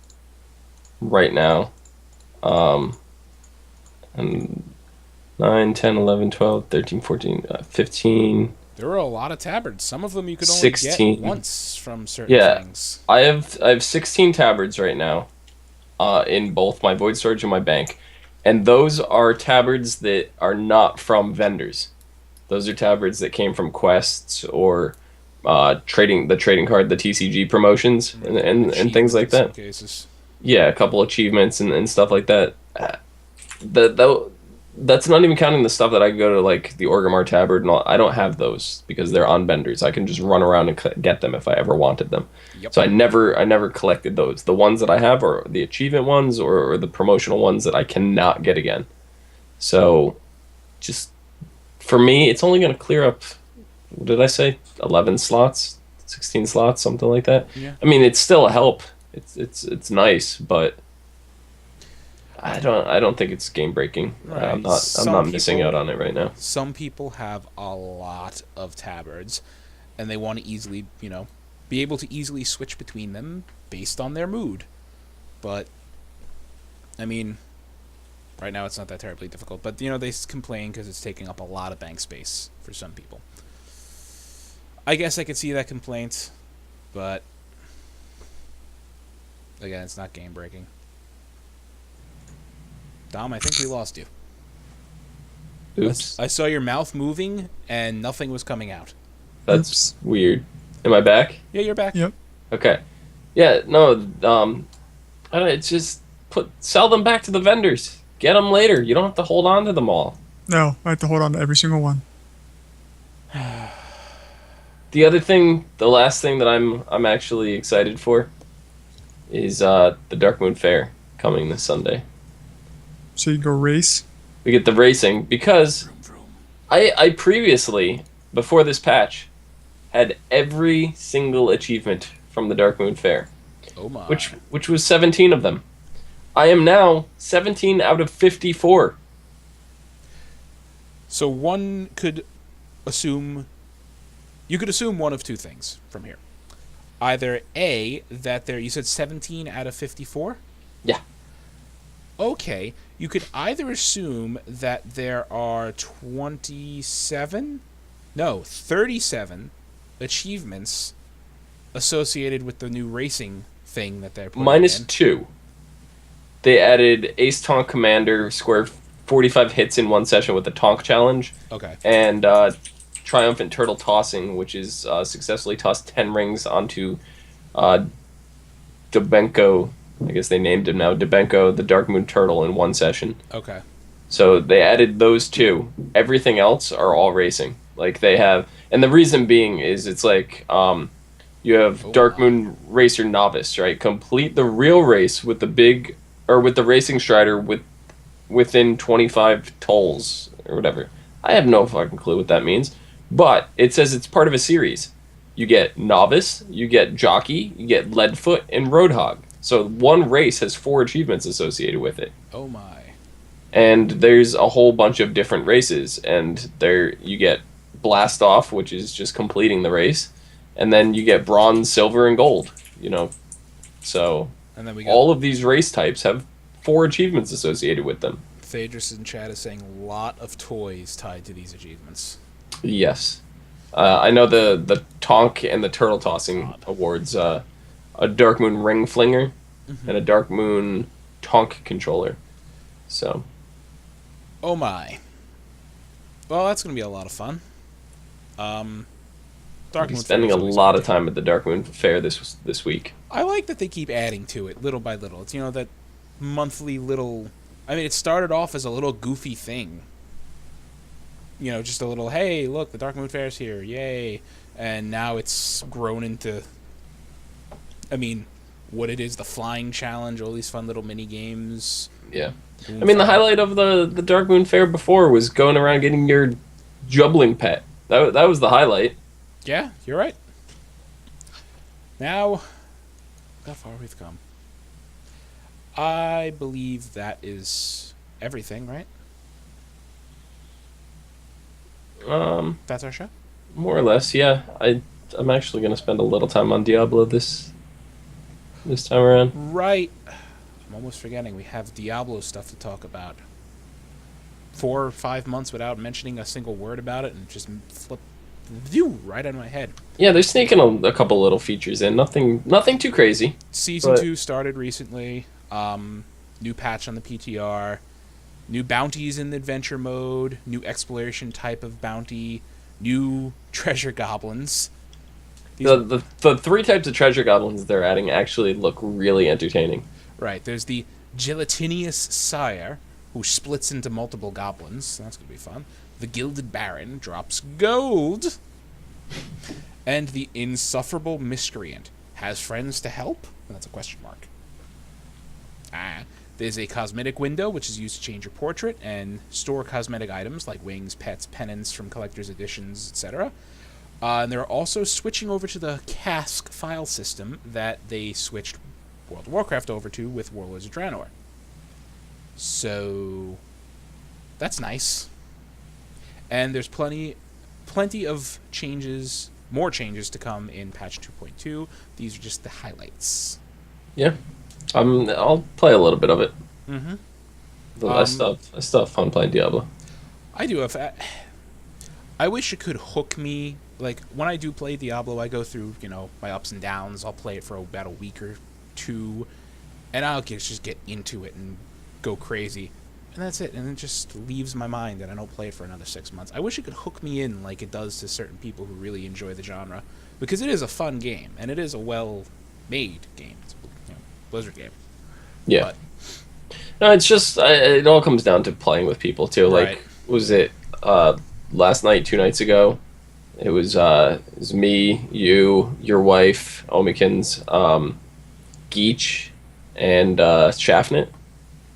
right now. And 9, 10, 11, 12, 13, 14, 15. There were a lot of tabards. Some of them you could only 16. get once from certain things. I have 16 tabards right now. In both my void storage and my bank, and those are tabards that are not from vendors. Those are tabards that came from quests or the trading card, the TCG promotions, and things like that. Cases. Yeah, a couple achievements and stuff like that. That's not even counting the stuff that I can go to, like the Orgrimmar tabard and all. I don't have those because they're on vendors. I can just run around and get them if I ever wanted them. Yep. So I never collected those. The ones that I have are the achievement ones or the promotional ones that I cannot get again. So just for me, it's only going to clear up, what did I say? 11 slots, 16 slots, something like that. Yeah. I mean, it's still a help. It's nice, but I don't think it's game breaking. Right. I'm not missing out on it right now. Some people have a lot of tabards, and they want to easily, be able to easily switch between them based on their mood. But, I mean, right now it's not that terribly difficult. But, they complain because it's taking up a lot of bank space for some people. I guess I could see that complaint, but, again, it's not game-breaking. Dom, I think we lost you. Oops. I saw your mouth moving, and nothing was coming out. That's weird. Am I back? Yeah, you're back. Yep. Okay. Yeah, no, I don't know, it's just sell them back to the vendors. Get them later. You don't have to hold on to them all. No, I have to hold on to every single one. The last thing that I'm actually excited for is the Dark Moon Fair coming this Sunday. So you can go race. We get the racing because I previously, before this patch, had every single achievement from the Dark Moon Fair. Oh my. Which was 17 of them. I am now 17 out of 54. So one could assume... You could assume one of two things from here. Either A, that you said 17 out of 54? Yeah. Okay. You could either assume that there are 37 achievements associated with the new racing thing that they're putting Minus in. 2. They added Ace Tonk Commander, square 45 hits in one session with the Tonk Challenge. Okay. And Triumphant Turtle Tossing, which is successfully tossed 10 rings onto Debenko. I guess they named him now Debenko, the Dark Moon Turtle, in one session. Okay. So they added those two. Everything else are all racing. Like they have, and the reason being is it's like you have Dark Moon Racer Novice, right? Complete the real race with the Racing Strider within 25 tolls or whatever. I have no fucking clue what that means, but it says it's part of a series. You get Novice, you get Jockey, you get Leadfoot, and Roadhog. So one race has 4 achievements associated with it. Oh my. And there's a whole bunch of different races, and there you get Blast Off, which is just completing the race, and then you get Bronze, Silver, and Gold. So And then we got all of these race types have 4 achievements associated with them. Phaedrus in chat is saying a lot of toys tied to these achievements. Yes, I know the Tonk and the Turtle Tossing awards. A Dark Moon Ring Flinger and a Dark Moon Tonk Controller. So. Oh my. Well, that's going to be a lot of fun. I'll Dark be Moon spending Fair a is always lot gonna of time at the Dark Moon Fair this week. I like that they keep adding to it little by little. It's, that monthly little... I mean, it started off as a little goofy thing. Just a little, hey, look, the Dark Moon Fair's here, yay. And now it's grown into... I mean, what it is, the flying challenge, all these fun little mini games. Yeah. I mean, the highlight of the Dark Moon Fair before was going around getting your Jubbling pet. That was the highlight. Yeah, you're right. Now, how far we've come. I believe that is everything, right? That's our show? More or less, yeah. I'm actually going to spend a little time on Diablo this time around. Right. I'm almost forgetting. We have Diablo stuff to talk about. 4 or 5 months without mentioning a single word about it, and just flip right out of my head. Yeah, they're sneaking a couple little features in. Nothing too crazy. Season 2 started recently. New patch on the PTR. New bounties in the adventure mode. New exploration type of bounty. New treasure goblins. The 3 types of treasure goblins they're adding actually look really entertaining. Right. There's the gelatinous sire, who splits into multiple goblins. That's going to be fun. The Gilded Baron drops gold. And the Insufferable Miscreant has friends to help? That's a question mark. There's a cosmetic window, which is used to change your portrait and store cosmetic items like wings, pets, pennants from collector's editions, etc. And they're also switching over to the cask file system that they switched World of Warcraft over to with Warlords of Draenor. So that's nice. And there's plenty of changes more changes to come in patch 2.2. These are just the highlights. Yeah. I'll play a little bit of it. Mm-hmm. I still have fun playing Diablo. I do have. I wish it could hook me. Like, when I do play Diablo, I go through, my ups and downs. I'll play it for about a week or two, and I'll just get into it and go crazy. And that's it. And it just leaves my mind, and I don't play it for another 6 months. I wish it could hook me in like it does to certain people who really enjoy the genre. Because it is a fun game, and it is a well-made game. It's a Blizzard game. Yeah. But, no, it's just, it all comes down to playing with people, too. Like, right. Was it last night, 2 nights ago? It was me, you, your wife, Omikins, Geach, and Shafnit,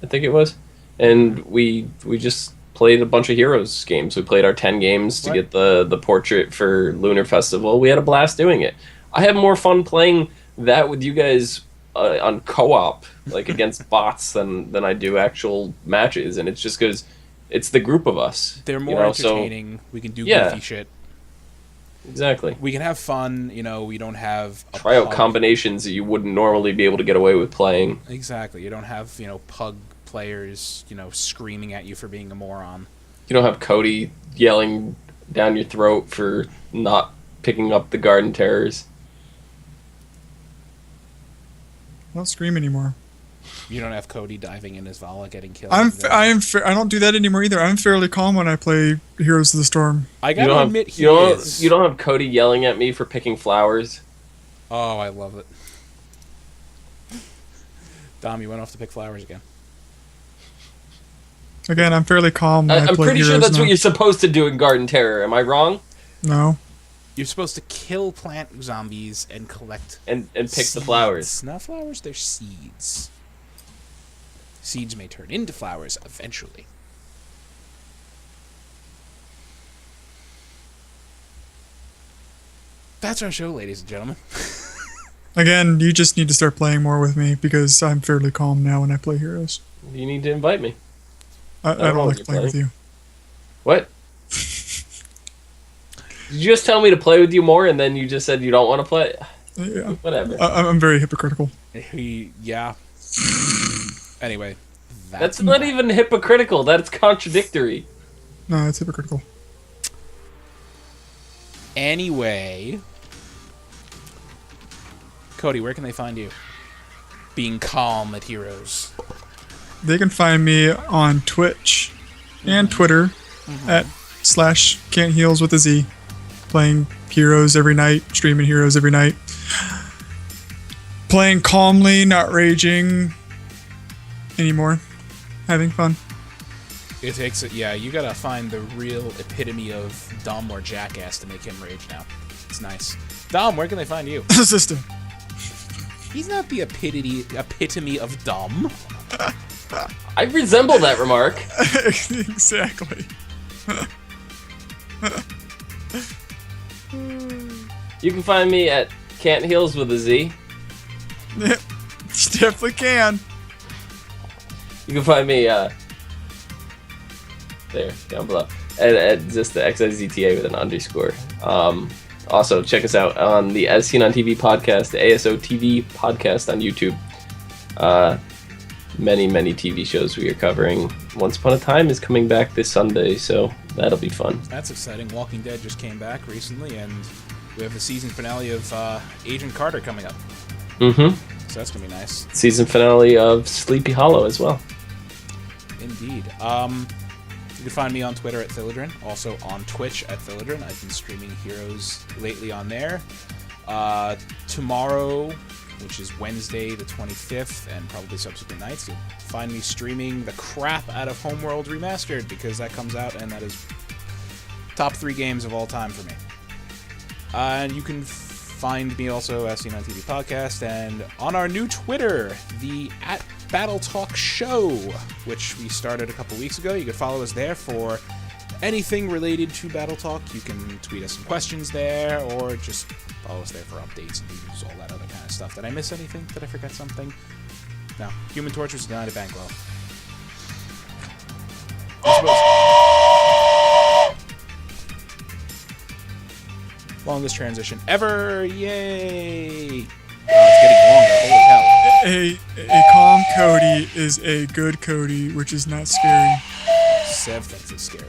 I think it was. And we just played a bunch of Heroes games. We played our 10 games to get the portrait for Lunar Festival. We had a blast doing it. I had more fun playing that with you guys on co-op, like against bots, than I do actual matches. And it's just because it's the group of us. They're more entertaining. We can do goofy shit. Exactly. We can have fun. We don't have try out combinations that you wouldn't normally be able to get away with playing. Exactly. You don't have pug players screaming at you for being a moron. You don't have Cody yelling down your throat for not picking up the Garden Terrors. I don't scream anymore. You don't have Cody diving in his Vala, getting killed. I don't do that anymore either. I'm fairly calm when I play Heroes of the Storm. I gotta admit, you don't have Cody yelling at me for picking flowers. Oh, I love it. Dom, you went off to pick flowers again. Again, I'm fairly calm when I play I'm pretty Heroes sure that's now. what you're supposed to do in Garden Terror. Am I wrong? No. You're supposed to kill plant zombies and collect and pick seeds. the flowers. Not flowers, they're seeds. Seeds may turn into flowers eventually. That's our show, ladies and gentlemen. Again, you just need to start playing more with me because I'm fairly calm now when I play Heroes. You need to invite me. I don't like playing with you. What? Did you just tell me to play with you more and then you just said you don't want to play? Yeah. Whatever. I'm very hypocritical. Yeah. Anyway. That's not even hypocritical. That's contradictory. No, it's hypocritical. Anyway. Cody, where can they find you? Being calm at Heroes. They can find me on Twitch and Twitter at /cantheals with a Z. Playing Heroes every night, streaming Heroes every night. Playing calmly, not raging anymore. Having fun. It takes it, yeah, you gotta find the real epitome of Dom or Jackass to make him rage now. It's nice. Dom, where can they find you? System. He's not the epitome of Dom. I resemble that remark. Exactly. You can find me at Can't Heals with a Z. Yeah, you definitely can. You can find me there, down below, at just the XIZTA with an underscore. Also, check us out on the As Seen on TV podcast, the ASO TV podcast on YouTube. Many TV shows we are covering. Once Upon a Time is coming back this Sunday, so that'll be fun. That's exciting. Walking Dead just came back recently, and we have the season finale of Agent Carter coming up. Mm-hmm. So that's going to be nice. Season finale of Sleepy Hollow as well. Indeed. You can find me on Twitter at Philodrin, also on Twitch at Philodrin. I've been streaming Heroes lately on there. Tomorrow, which is Wednesday the 25th, and probably subsequent nights, you'll find me streaming the crap out of Homeworld Remastered, because that comes out, and that is top 3 games of all time for me. And you can find me also as Seen on TV podcast, and on our new Twitter, the @BattleTalk Show, which we started a couple weeks ago. You can follow us there for anything related to Battle Talk. You can tweet us some questions there, or just follow us there for updates and news, all that other kind of stuff. Did I miss anything? Did I forget something? No. Human Torch was denied at Banquo. Well, longest transition ever. Yay! Wow, it's getting longer. Holy hell. A calm Cody is a good Cody, which is not scary. Sev thinks it's scary.